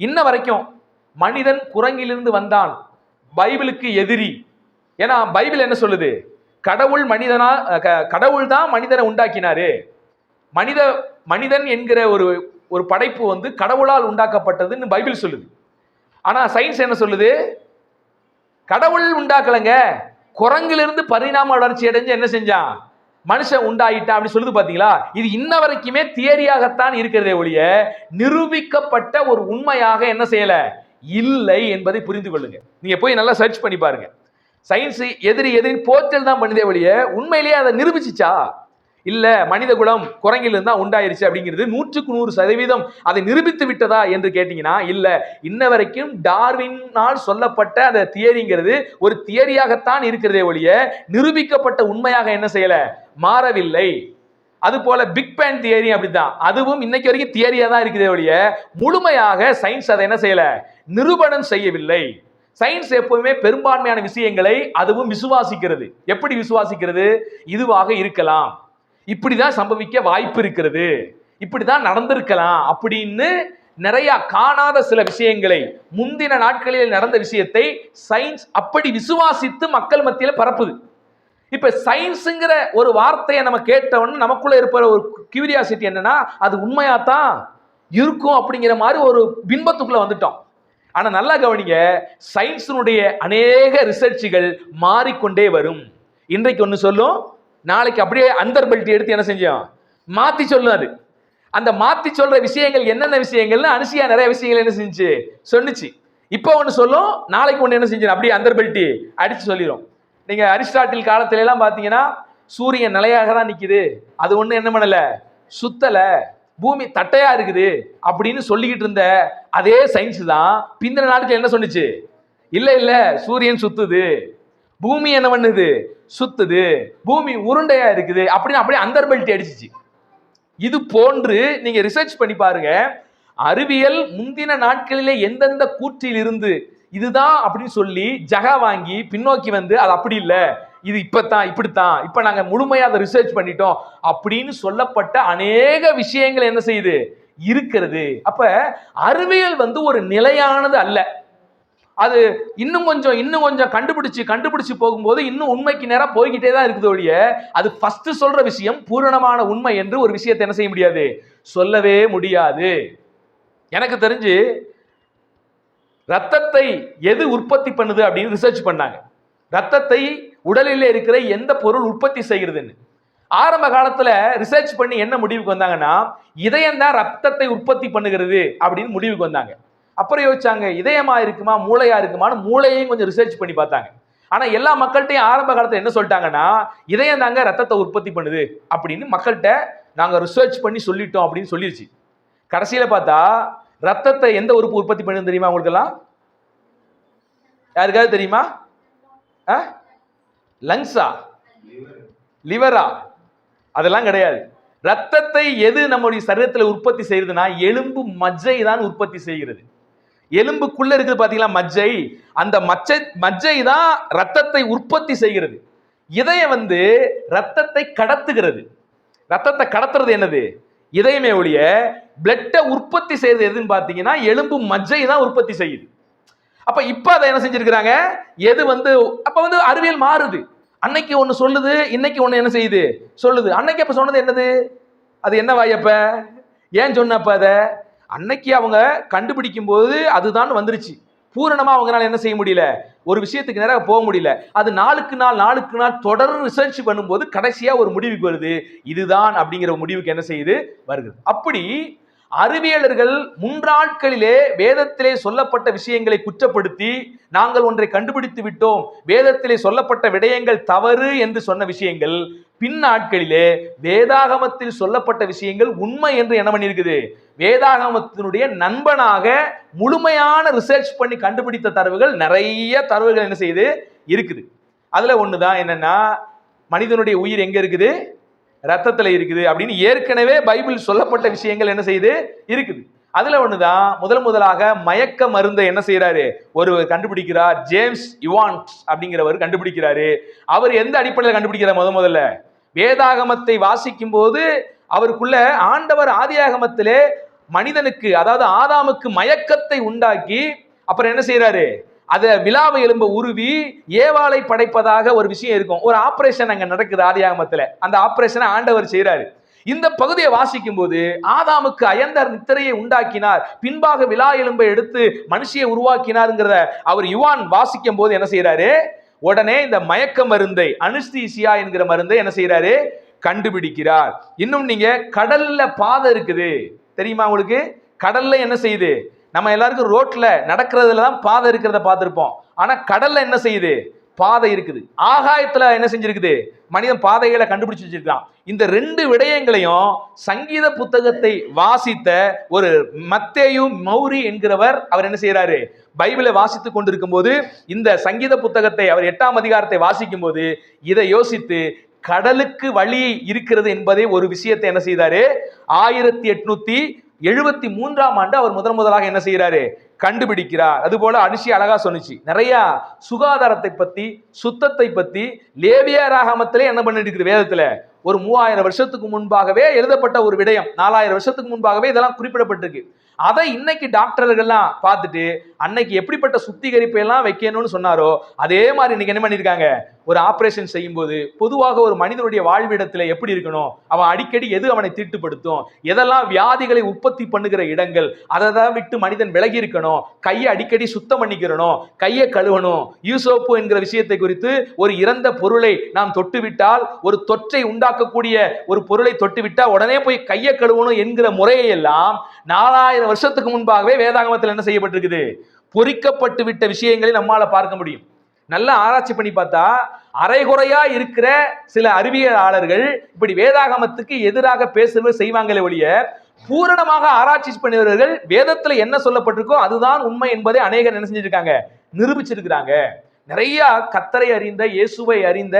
[SPEAKER 1] இன்ன வரைக்கும் மனிதன் குரங்கிலிருந்து வந்தான் பைபிளுக்கு எதிரி. ஏன்னா பைபிள் என்ன சொல்லுது, கடவுள் தான் மனிதனை உண்டாக்கினாரு. மனிதன் என்கிற ஒரு படைப்பு கடவுளால் உண்டாக்கப்பட்டதுன்னு பைபிள் சொல்லுது. ஆனா சயின்ஸ் என்ன சொல்லுது, கடவுள் உண்டாக்கலங்க, குரங்கிலிருந்து பரிணாம வளர்ச்சி அடைஞ்சு என்ன செஞ்சான், மனுஷன் உண்டாயிட்டான் அப்படி சொல்லுது. பாத்தீங்களா, இது இன்ன வரைக்குமே தியரியாகத்தான் இருக்கிறதே ஒழிய நிரூபிக்கப்பட்ட ஒரு உண்மையாக என்ன செய்யல இல்லை என்பதை புரிந்து கொள்ளுங்க. நீங்க போய் நல்லா சர்ச் பண்ணி பாருங்க. சயின்ஸ் எதிரி போர்ட்டல் தான் பண்ணுதே ஒழிய உண்மையிலேயே அதை நிரூபிச்சுச்சா, இல்ல மனித குலம் குரங்கிலிருந்து தான் உண்டாயிருச்சு அப்படிங்கிறது 100% அதை நிரூபித்து விட்டதா என்று கேட்டீங்கன்னா இல்ல. இன்ன வரைக்கும் டார்வினால் சொல்லப்பட்ட அந்த தியரிங்கிறது ஒரு தியரியாகத்தான் இருக்கிறதே ஒழிய நிரூபிக்கப்பட்ட உண்மையாக என்ன செய்யல, மாறவில்லை. அது போல பிக் பேங் தியரி அப்படித்தான், அதுவும் இன்னைக்கு வரைக்கும் தியரியா தான் இருக்குதே ஒழிய முழுமையாக சயின்ஸ் அதை என்ன செய்யல, நிரூபணம் செய்யவில்லை. சயின்ஸ் எப்பவுமே பெரும்பான்மையான விஷயங்களை அதுவும் விசுவாசிக்கிறது. எப்படி விசுவாசிக்கிறது, இதுவாக இருக்கலாம், இப்படிதான் சம்பவிக்க வாய்ப்பு இருக்கிறது, இப்படிதான் நடந்திருக்கலாம் அப்படின்னு நிறைய காணாத சில விஷயங்களை, முந்தின நாட்களில் நடந்த விஷயத்தை சயின்ஸ் அப்படி விசுவாசித்து மக்கள் மத்தியில பரப்புது. இப்ப சயின்ஸுங்கிற ஒரு வார்த்தையை நம்ம கேட்டவொன்னு நமக்குள்ள இருப்ப ஒரு கியூரியாசிட்டி என்னன்னா, அது உண்மையாத்தான் இருக்கும் அப்படிங்கிற மாதிரி ஒரு பின்பத்துக்குள்ள வந்துட்டோம். ஆனா நல்லா கவனிங்க, சயின்ஸினுடைய அநேக ரிசர்ச்சுகள் மாறிக்கொண்டே வரும். இன்றைக்கு ஒன்று சொல்லும், நாளைக்கு அப்படியே அந்தர் பெல்ட் எடுத்து என்ன செஞ்சோம் மாத்தி சொல்லும். அந்த மாத்தி சொல்ற விஷயங்கள் என்னென்ன விஷயங்கள்னு அனுசியா நிறைய விஷயங்கள் என்ன செஞ்சு சொன்னிச்சு. இப்போ ஒண்ணு சொல்லும், நாளைக்கு ஒண்ணு என்ன செஞ்சு அப்படியே அந்தர்பல்ட்டி அடிச்சு சொல்லிடும். நீங்க அரிஸ்டாட்டில் காலத்துல எல்லாம் பாத்தீங்கன்னா சூரியன் நிலையாக தான் நிக்குது, அது ஒண்ணு என்ன பண்ணல, சுத்தல, பூமி தட்டையா இருக்குது அப்படின்னு சொல்லிக்கிட்டு இருந்த அதே சயின்ஸ் தான் பிந்தின நாட்கள் என்ன சொன்னிச்சு, இல்ல இல்ல சூரியன் சுத்துது, பூமி என்ன பண்ணுது, சுத்துது, பூமி உருண்டையா இருக்குது அப்படின்னு அப்படியே அந்தர்பல்ட்டி அடிச்சிச்சு. இது போன்று நீங்க ரிசர்ச் பண்ணி பாருங்க. அறிவியல் முந்தின நாட்களிலே எந்தெந்த கூற்றில் இருந்து இதுதான் அப்படின்னு சொல்லி ஜகா வாங்கி பின்னோக்கி வந்து அது அப்படி இல்லை, இது இப்பதான் இப்படித்தான், இப்ப நாங்க முழுமையா அதை ரிசர்ச் பண்ணிட்டோம் அப்படின்னு சொல்லப்பட்ட அநேக விஷயங்கள் என்ன செய்யுது இருக்கிறது. அப்ப அறிவியல் வந்து ஒரு நிலையானது அல்ல. அது இன்னும் கொஞ்சம் கண்டுபிடிச்சு போகும்போது இன்னும் உண்மைக்கு நேரம் போய்கிட்டே தான் இருக்குது ஒழிய அது ஃபர்ஸ்ட் சொல்ற விஷயம் பூரணமான உண்மை என்று ஒரு விஷயத்தை என்ன செய்ய முடியாது, சொல்லவே முடியாது. எனக்கு தெரிஞ்சு ரத்தத்தை எது உற்பத்தி பண்ணுது அப்படின்னு ரிசர்ச் பண்ணாங்க. ரத்தத்தை உடலில் இருக்கிற எந்த பொருள் உற்பத்தி செய்கிறதுன்னு ஆரம்ப காலத்துல ரிசர்ச் பண்ணி என்ன முடிவுக்கு வந்தாங்கன்னா, இதயம் தான் ரத்தத்தை உற்பத்தி பண்ணுகிறது அப்படின்னு முடிவுக்கு வந்தாங்க. அப்புறம் யோசிச்சாங்க, இதயமா இருக்குமா மூளையா இருக்குமான்னு மூளையையும் கொஞ்சம் ரிசர்ச் பண்ணி பார்த்தாங்க. ஆனா எல்லா மக்கள்கிட்டையும் ஆரம்ப காலத்துல என்ன சொல்லிட்டாங்கன்னா, இதயம் தாங்க ரத்தத்தை உற்பத்தி பண்ணுது அப்படின்னு மக்கள்கிட்ட நாங்க ரிசர்ச் பண்ணி சொல்லிட்டோம் அப்படின்னு சொல்லிருச்சு. கடைசியில பார்த்தா ரத்தத்தை எந்த உறுப்பு உற்பத்தி பண்ணுது தெரியுமா உங்களுக்கு எல்லாம்? யாருக்காவது தெரியுமா? லங்ஸா, லிவரா? அதெல்லாம் கிடையாது. ரத்தத்தை எது நம்முடைய சரீரத்தில் உற்பத்தி செய்யறதுன்னா எலும்பு மஜ்ஜை தான் உற்பத்தி செய்கிறது. எலும்புக்குள்ள இருக்குது பாத்தீங்களா மஜ்ஜை, அந்த மஜ்ஜை தான் ரத்தத்தை உற்பத்தி செய்கிறது. இதயம் வந்து ரத்தத்தை கடத்துகிறது. ரத்தத்தை கடத்துறது என்னது? இதயமே ஒழிய பிளட்டை உற்பத்தி செய்யறது எதுன்னு பாத்தீங்கன்னா எலும்பு மஜ்ஜை தான் உற்பத்தி செய்யுது. அப்ப இப்ப அதை என்ன செஞ்சிருக்கிறாங்க, எது வந்து அப்ப வந்து அறிவியல் மாறுது. அன்னைக்கு ஒண்ணு சொல்லுது, இன்னைக்கு ஒண்ணு என்ன செய்யுது சொல்லுது. அன்னைக்கு அப்ப சொன்னது என்னது, அது என்ன வாயப்ப ஏன் சொன்னப்ப அதை அன்னைக்கு அவங்க கண்டுபிடிக்கும் போது அதுதான் வந்துருச்சு. பூரணமா அவங்களால என்ன செய்ய முடியல, ஒரு விஷயத்துக்கு நேராக போக முடியல. அது நாளுக்கு நாள் தொடர் ரிசர்ச் பண்ணும்போது கடைசியா ஒரு முடிவுக்கு வருது, இதுதான் அப்படிங்கிற முடிவுக்கு என்ன செய்யுது வருகிறது. அப்படி அறிவியலர்கள் முன்னாட்களிலே வேதத்திலே சொல்லப்பட்ட விஷயங்களை குற்றப்படுத்தி நாங்கள் ஒன்றை கண்டுபிடித்து விட்டோம், வேதத்திலே சொல்லப்பட்ட விடயங்கள் தவறு என்று சொன்ன விஷயங்கள் பின்னாட்களிலே வேதாகமத்தில் சொல்லப்பட்ட விஷயங்கள் உண்மை என்று என்ன பண்ணியிருக்குது, வேதாகமத்தினுடைய நண்பனாக முழுமையான ரிசர்ச் பண்ணி கண்டுபிடித்த தரவுகள் நிறைய தரவுகள் என்ன செய்யுது இருக்குது. அதுல ஒண்ணுதான் என்னன்னா, மனிதனுடைய உயிர் எங்க இருக்குது, ரத்தத்துல இருக்குது அப்படின்னு ஏற்கனவே பைபிள் சொல்லப்பட்ட விஷயங்கள் என்ன செய்யுது இருக்குது. அதுல ஒண்ணுதான் முதலாக மயக்க மருந்தை என்ன செய்யறாரு ஒருவர் கண்டுபிடிக்கிறார். ஜேம்ஸ் இவான்ஸ் அப்படிங்கிறவர் கண்டுபிடிக்கிறாரு. அவர் எந்த அடிப்படையில் கண்டுபிடிக்கிறார்? முதல்ல வேதாகமத்தை வாசிக்கும் போது அவருக்குள்ள ஆண்டவர் ஆதியாகமத்திலே மனிதனுக்கு, அதாவது ஆதாமுக்கு மயக்கத்தை உண்டாக்கி அப்புறம் என்ன செய்யறாரு, அத விலாவை எலும்ப உருவி ஏவாளை படைப்பதாக ஒரு விஷயம் இருக்கும். ஒரு ஆபரேஷன் அங்க நடக்குது ஆதியாகமத்துல. அந்த ஆபரேஷனை ஆண்டவர் செய்யறாரு. இந்த பகுதியை வாசிக்கும் போது ஆதாமுக்கு அயர்ந்தார் நித்திரையை உண்டாக்கினார், பின்பாக விலா எலும்பை எடுத்து மனுஷியை உருவாக்கினார்ங்கிறத அவர் யுவான் வாசிக்கும் போது என்ன செய்யறாரு, உடனே இந்த மயக்க மருந்தை அனஸ்தீசியா என்கிற மருந்தை என்ன செய்யறாரு கண்டுபிடிக்கிறார். இன்னும் நீங்க கடல்ல பாதை இருக்குது தெரியுமா உங்களுக்கு? கடல்ல என்ன செய்யுது, நம்ம எல்லாருக்கும் ரோட்ல நடக்கிறதுல தான் பாதை இருக்கிறத பார்த்திருப்போம். ஆனா கடல்ல என்ன செய்யுது, பாதை இருக்குது. ஆகாயத்துல என்ன செஞ்சிருக்குது, மனிதன் பாதைகளை கண்டுபிடிச்சு வச்சிருக்கான். இந்த ரெண்டு விடயங்களையும் சங்கீத புத்தகத்தை வாசித்த ஒரு மத்தேயு மௌரி என்கிறவர் அவர் என்ன செய்யறாரு, பைபிளை வாசித்துக் கொண்டிருக்கும் போது இந்த சங்கீத புத்தகத்தை அவர் 8ஆம் அதிகாரத்தை வாசிக்கும் போது இதை யோசித்து கடலுக்கு வழி இருக்கிறது என்பதை ஒரு விஷயத்தை என்ன செய்தாரு, 1873ஆம் ஆண்டு அவர் முதலாக என்ன செய்யறாரு கண்டுபிடிக்கிறார். அது போல அனுஷி அழகா சொன்னிச்சு, நிறைய சுகாதாரத்தை பத்தி சுத்தத்தை பத்தி லேவியராகமத்திலே என்ன பண்ணிட்டு இருக்குது வேதத்துல ஒரு 3000 வருஷத்துக்கு முன்பாகவே எழுதப்பட்ட ஒரு விடயம், 4000 வருஷத்துக்கு முன்பாகவே இதெல்லாம் குறிப்பிடப்பட்டிருக்கு. அதை இன்னைக்கு டாக்டர்கள்லாம் பார்த்துட்டு அன்னைக்கு எப்படிப்பட்ட சுத்திகரிப்பை எல்லாம் வைக்கணும்னு சொன்னாரோ அதே மாதிரி இன்னைக்கு என்ன பண்ணிருக்காங்க, ஒரு ஆபரேஷன் செய்யும் போது பொதுவாக ஒரு மனிதனுடைய வாழ்விடத்துல எப்படி இருக்கணும், அவன் அடிக்கடி எது அவனை தீட்டுப்படுத்தும், எதெல்லாம் வியாதிகளை உற்பத்தி பண்ணுகிற இடங்கள், அதை தான் விட்டு மனிதன் விலகி இருக்கணும், கையை அடிக்கடி சுத்தம் பண்ணிக்கிறணும், கையை கழுவணும், யூசோப்பு என்கிற விஷயத்தை குறித்து ஒரு இறந்த பொருளை நாம் தொட்டுவிட்டால் ஒரு தொற்றை உண்டாக்க பாதுகாக்கக்கூடிய ஒரு பொருளை தொட்டு விட்டா உடனே போய் கையை கழுவணும் என்கிற முறையை எல்லாம் 4000 வருஷத்துக்கு முன்பாகவே வேதாகமத்தில் என்ன செய்யப்பட்டிருக்குது? பொறிக்கப்பட்டு விட்ட விஷயங்களை நம்மால பார்க்க முடியும். நல்லா ஆராய்ச்சி பண்ணி பார்த்தா அரைகுறையா இருக்கிற சில அறிவியலாளர்கள் இப்படி வேதாகமத்துக்கு எதிராக பேசுவது செய்வாங்களே ஒழிய, பூரணமாக ஆராய்ச்சி பண்ணியவர்கள் வேதத்துல என்ன சொல்லப்பட்டிருக்கோ அதுதான் உண்மை என்பதை அநேகர் என்ன செஞ்சிருக்காங்க? நிரூபிச்சிருக்கிறாங்க. நிறைய கர்த்தரை அறிந்த, இயேசுவை அறிந்த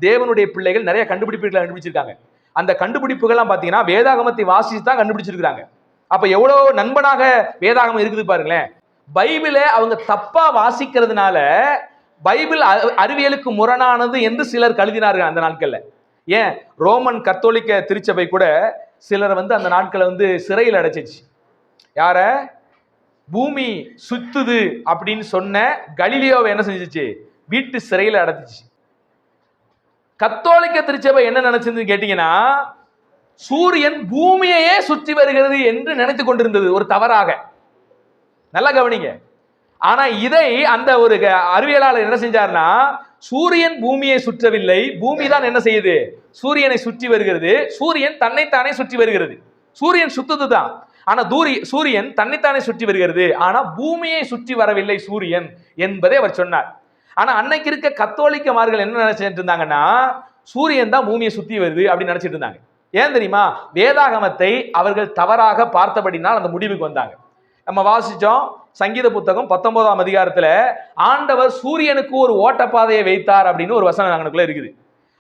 [SPEAKER 1] தேவனுடைய பிள்ளைகள் நிறைய கண்டுபிடிப்புகளை கண்டுபிடிச்சிருக்காங்க. அந்த கண்டுபிடிப்புகள்லாம் பாத்தீங்கன்னா வேதாகமத்தை வாசிச்சு தான் கண்டுபிடிச்சிருக்காங்க. அப்ப எவ்வளவு நண்பனாக வேதாகமம் இருக்குது பாருங்களேன். பைபிளை அவங்க தப்பா வாசிக்கிறதுனால பைபிள் அறிவியலுக்கு முரணானது என்று சிலர் கருதினார்கள் அந்த நாட்கள்ல. ஏன் ரோமன் கத்தோலிக்க திருச்சபை கூட சிலர் அந்த நாட்களை சிறையில் அடைச்சிச்சு. யார? பூமி சுத்துது அப்படின்னு சொன்ன கலீலியோவை என்ன செஞ்சிச்சு? வீட்டு சிறையில் அடைச்சிச்சு. கத்தோலிக்க திருச்சபை என்ன நினைச்சதுன்னு கேட்டீங்கன்னா, சூரியன் பூமியையே சுற்றி வருகிறது என்று நினைத்து கொண்டிருந்தது ஒரு தவறாக. நல்லா கவனிங்க. ஆனா இதை அந்த ஒரு அறிவியலாளர் என்ன செஞ்சார்னா, சூரியன் பூமியை சுற்றவில்லை, பூமி தான் என்ன செய்யுது? சூரியனை சுற்றி வருகிறது. சூரியன் தன்னைத்தானே சுற்றி வருகிறது. சூரியன் சுத்துதுதான், ஆனா சூரியன் தன்னைத்தானே சுற்றி வருகிறது. ஆனா பூமியை சுற்றி வரவில்லை சூரியன் என்பதை அவர் சொன்னார். ஆனா அன்னைக்கு இருக்க கத்தோலிக்கமார்கள் என்ன நினைச்சிட்டு இருந்தாங்கன்னா, சூரியன் தான் பூமியை சுத்தி வருது அப்படின்னு நினைச்சிட்டு இருந்தாங்க. ஏன் தெரியுமா? வேதாகமத்தை அவர்கள் தவறாக பார்த்தபடினால் அந்த முடிவுக்கு வந்தாங்க. நம்ம வாசிச்சோம் சங்கீத புத்தகம் 19ஆம் அதிகாரத்துல, ஆண்டவர் சூரியனுக்கு ஒரு ஓட்டப்பாதையை வைத்தார் அப்படின்னு ஒரு வசனம் அங்கனுக்குள்ள இருக்குது.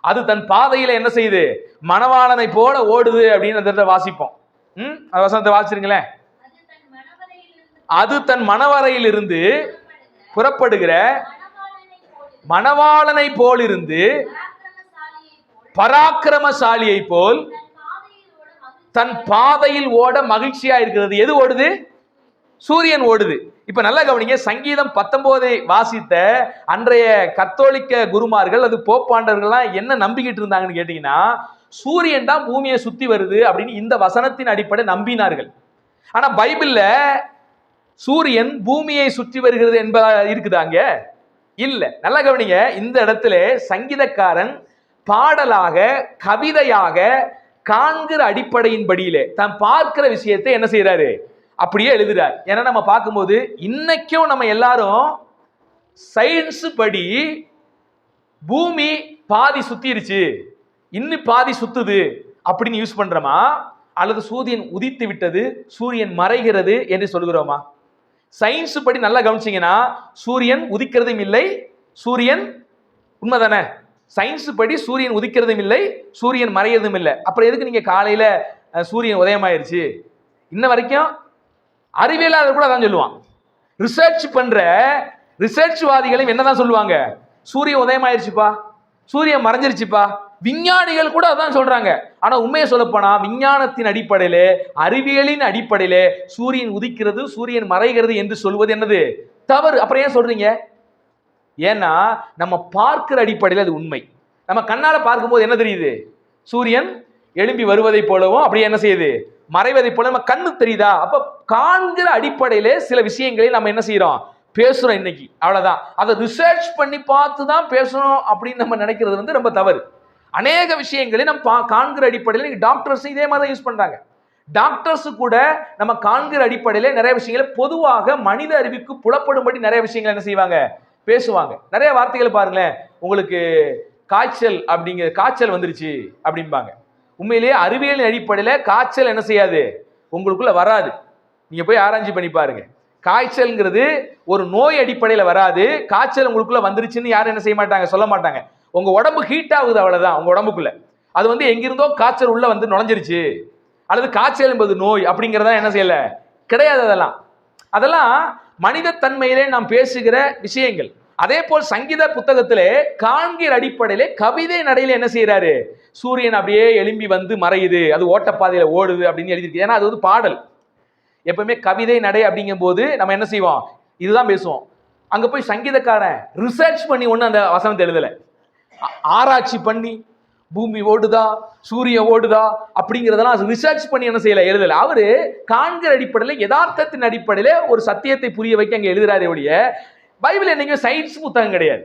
[SPEAKER 1] அது தன் பாதையில என்ன செய்யுது? மணவாளனை போல ஓடுது அப்படின்னு வாசிப்போம். அந்த வசனத்தை வாசிச்சிருங்களேன். அது தன் மணவரையிலிருந்து புறப்படுகிற மணவாளனை போல் இருந்து பராக்கிரமசாலியை போல் தன் பாதையில் ஓட மகிழ்ச்சியா இருக்கிறது. எது ஓடுது? சூரியன் ஓடுது. இப்ப நல்லா கவனிங்க. சங்கீதம் 19 வாசித்த அன்றைய கத்தோலிக்க குருமார்கள், அது போப்பாண்டவர்கள்லாம் என்ன நம்பிக்கிட்டு இருந்தாங்கன்னு கேட்டீங்கன்னா, சூரியன் தான் பூமியை சுத்தி வருது அப்படின்னு இந்த வசனத்தின் அடிப்படை நம்பினார்கள். ஆனா பைபிள்ல சூரியன் பூமியை சுற்றி வருகிறது என்பதா இருக்குதாங்க? இல்ல. நல்லா கவனிங்க. இந்த இடத்துல சங்கீதக்காரன் பாடலாக, கவிதையாக, காண்கிற அடிப்படையின்படியிலே தான் பார்க்கிற விஷயத்தை என்ன செய்யறாரு? அப்படியே எழுதுறார். ஏன்னா நம்ம பார்க்கும்போது இன்னைக்கும் நம்ம எல்லாரும் சயின்ஸ் படி பூமி பாதி சுத்திருச்சு, இன்னும் பாதி சுத்துது அப்படின்னு யூஸ் பண்றோமா, அல்லது சூரியன் உதித்து விட்டது, சூரியன் மறைகிறது என்று சொல்கிறோமா? சயின்ஸ் படி நல்லா கவனிச்சீங்கன்னா சூரியன் உதிக்கிறதும் இல்லை, சூரியன் உண்மைதானே? சயின்ஸ் படி சூரியன் உதிக்கிறதும் இல்லை, சூரியன் மறையறதும் இல்லை. அப்புறம் எதுக்கு நீங்க காலையில சூரியன் உதயமாயிருச்சு? இன்ன வரைக்கும் அறிவியலாளர் கூட அதான் சொல்லுவான். ரிசர்ச் பண்ற ரிசர்ச்வாதிகளும் என்னதான் சொல்லுவாங்க? சூரியன் உதயமாயிருச்சுப்பா, சூரியன் மறைஞ்சிருச்சுப்பா. விஞ்ஞானிகள் கூட அதான் சொல்றாங்க. ஆனா உண்மையை சொல்லப்போனா விஞ்ஞானத்தின் அடிப்படையிலே, அறிவியலின் அடிப்படையிலே சூரியன் உதிக்கிறது, சூரியன் மறைகிறது என்று சொல்வது என்னது? தவறு. அப்புறம் ஏன் சொல்றீங்க? ஏன்னா நம்ம பார்க்கிற அடிப்படையில் அது உண்மை. நம்ம கண்ணால பார்க்கும்போது என்ன தெரியுது? சூரியன் எழும்பி வருவதை போலவும் அப்படியே என்ன செய்யுது? மறைவதை போல நம்ம கண்ணு தெரியுதா? அப்ப காண்கிற அடிப்படையிலே சில விஷயங்களை நம்ம என்ன செய்யறோம்? பேசுறோம் இன்னைக்கு. அவ்வளவுதான். அதை ரிசர்ச் பண்ணி பார்த்து தான் பேசணும் அப்படின்னு நம்ம நினைக்கிறது ரொம்ப தவறு. அநேக விஷயங்களை நம்ம காண்கிற அடிப்படையில் டாக்டர்ஸ் இதே மாதிரி தான் யூஸ் பண்றாங்க. டாக்டர்ஸ் கூட நம்ம காண்கிற அடிப்படையில நிறைய விஷயங்களை பொதுவாக மனித அறிவுக்கு புலப்படும்படி நிறைய விஷயங்கள் என்ன செய்வாங்க? பேசுவாங்க. நிறைய வார்த்தைகள் பாருங்களேன். உங்களுக்கு காய்ச்சல் வந்துருச்சு அப்படிம்பாங்க. உண்மையிலேயே அறிவியலின் அடிப்படையில காய்ச்சல் என்ன செய்யாது? உங்களுக்குள்ள வராது. நீங்க போய் ஆராய்ச்சி பண்ணி பாருங்க. காய்ச்சல்ங்கிறது ஒரு நோய் அடிப்படையில வராது. காய்ச்சல் உங்களுக்குள்ள வந்துருச்சுன்னு யாரும் என்ன செய்ய மாட்டாங்க, சொல்ல மாட்டாங்க. உங்க உடம்பு ஹீட் ஆகுது, அவ்வளவுதான். உங்க உடம்புக்குள்ள அது எங்கிருந்தோ காய்ச்சல் உள்ள நுழைஞ்சிருச்சு, அல்லது காய்ச்சல் என்பது நோய் அப்படிங்கிறதா என்ன செய்யல கிடையாது. அதெல்லாம் மனித தன்மையிலே நாம் பேசுகிற விஷயங்கள். அதே போல் சங்கீத புத்தகத்திலே காண்கிற அடிப்படையிலே கவிதை நடையில என்ன செய்யறாரு? சூரியன் அப்படியே எழும்பி வந்து மறையுது, அது ஓட்டப்பாதையில ஓடுது அப்படின்னு எழுதியிருக்கு. ஏன்னா அது பாடல். எப்பவுமே கவிதை நடை அப்படிங்கும் போது நம்ம என்ன செய்வோம்? இதுதான் பேசுவோம். அங்க போய் சங்கீதக்காரன் ரிசர்ச் பண்ணி ஒண்ணு அந்த வசனத்தை எழுதல, ஆராய்ச்சி பண்ணி பூமி ஓடுதா, சூரியன் ஓடுதா அப்படிங்கிறதெல்லாம் ரிசர்ச் பண்ணி என்ன செய்யல, எழுதல. அவரு காண்கிற அடிப்படையில், யதார்த்தத்தின் அடிப்படையில ஒரு சத்தியத்தை புரிய வைக்க அங்க எழுதுறாரு ஒழிய, பைபிள் என்னைக்குமே சயின்ஸ் புத்தகம் கிடையாது.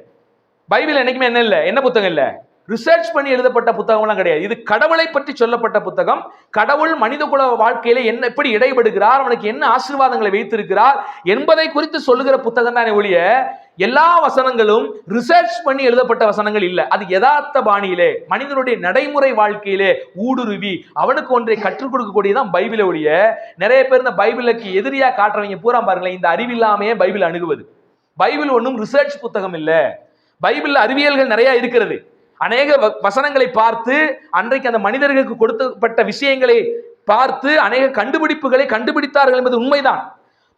[SPEAKER 1] பைபிள் என்னைக்குமே என்ன இல்லை, என்ன புத்தகம் இல்லை? ரிசர்ச் பண்ணி எழுதப்பட்ட புத்தகம்லாம் கிடையாது. இது கடவுளை பற்றி சொல்லப்பட்ட புத்தகம். கடவுள் மனித குல வாழ்க்கையில என்ன எப்படி இடைபடுகிறார், அவனுக்கு என்ன ஆசீர்வாதங்களை வைத்திருக்கிறார் என்பதை குறித்து சொல்லுகிற புத்தகம் தானே ஒழிய எல்லா வசனங்களும் ரிசர்ச் பண்ணி எழுதப்பட்ட வசனங்கள் இல்ல. அது யதார்த்த பாணியிலே மனிதனுடைய நடைமுறை வாழ்க்கையிலே ஊடுருவி அவனுக்கு ஒன்றை கற்றுக் கொடுக்கக்கூடியதான் பைபிளை ஒழிய நிறைய பேர் இந்த பைபிளுக்கு எதிரியா காட்டுறவங்க பூரா பாருங்களேன் இந்த அறிவில்லாமையே பைபிள் அணுகுவது. பைபிள் ஒன்றும் ரிசர்ச் புத்தகம் இல்ல. பைபிள் அறிவியல்கள் நிறைய இருக்கிறது. அநேக வசனங்களை பார்த்து அன்றைக்கு அந்த மனிதர்களுக்கு கொடுக்கப்பட்ட விஷயங்களை பார்த்து அநேக கண்டுபிடிப்புகளை கண்டுபிடித்தார்கள் என்பது உண்மைதான்.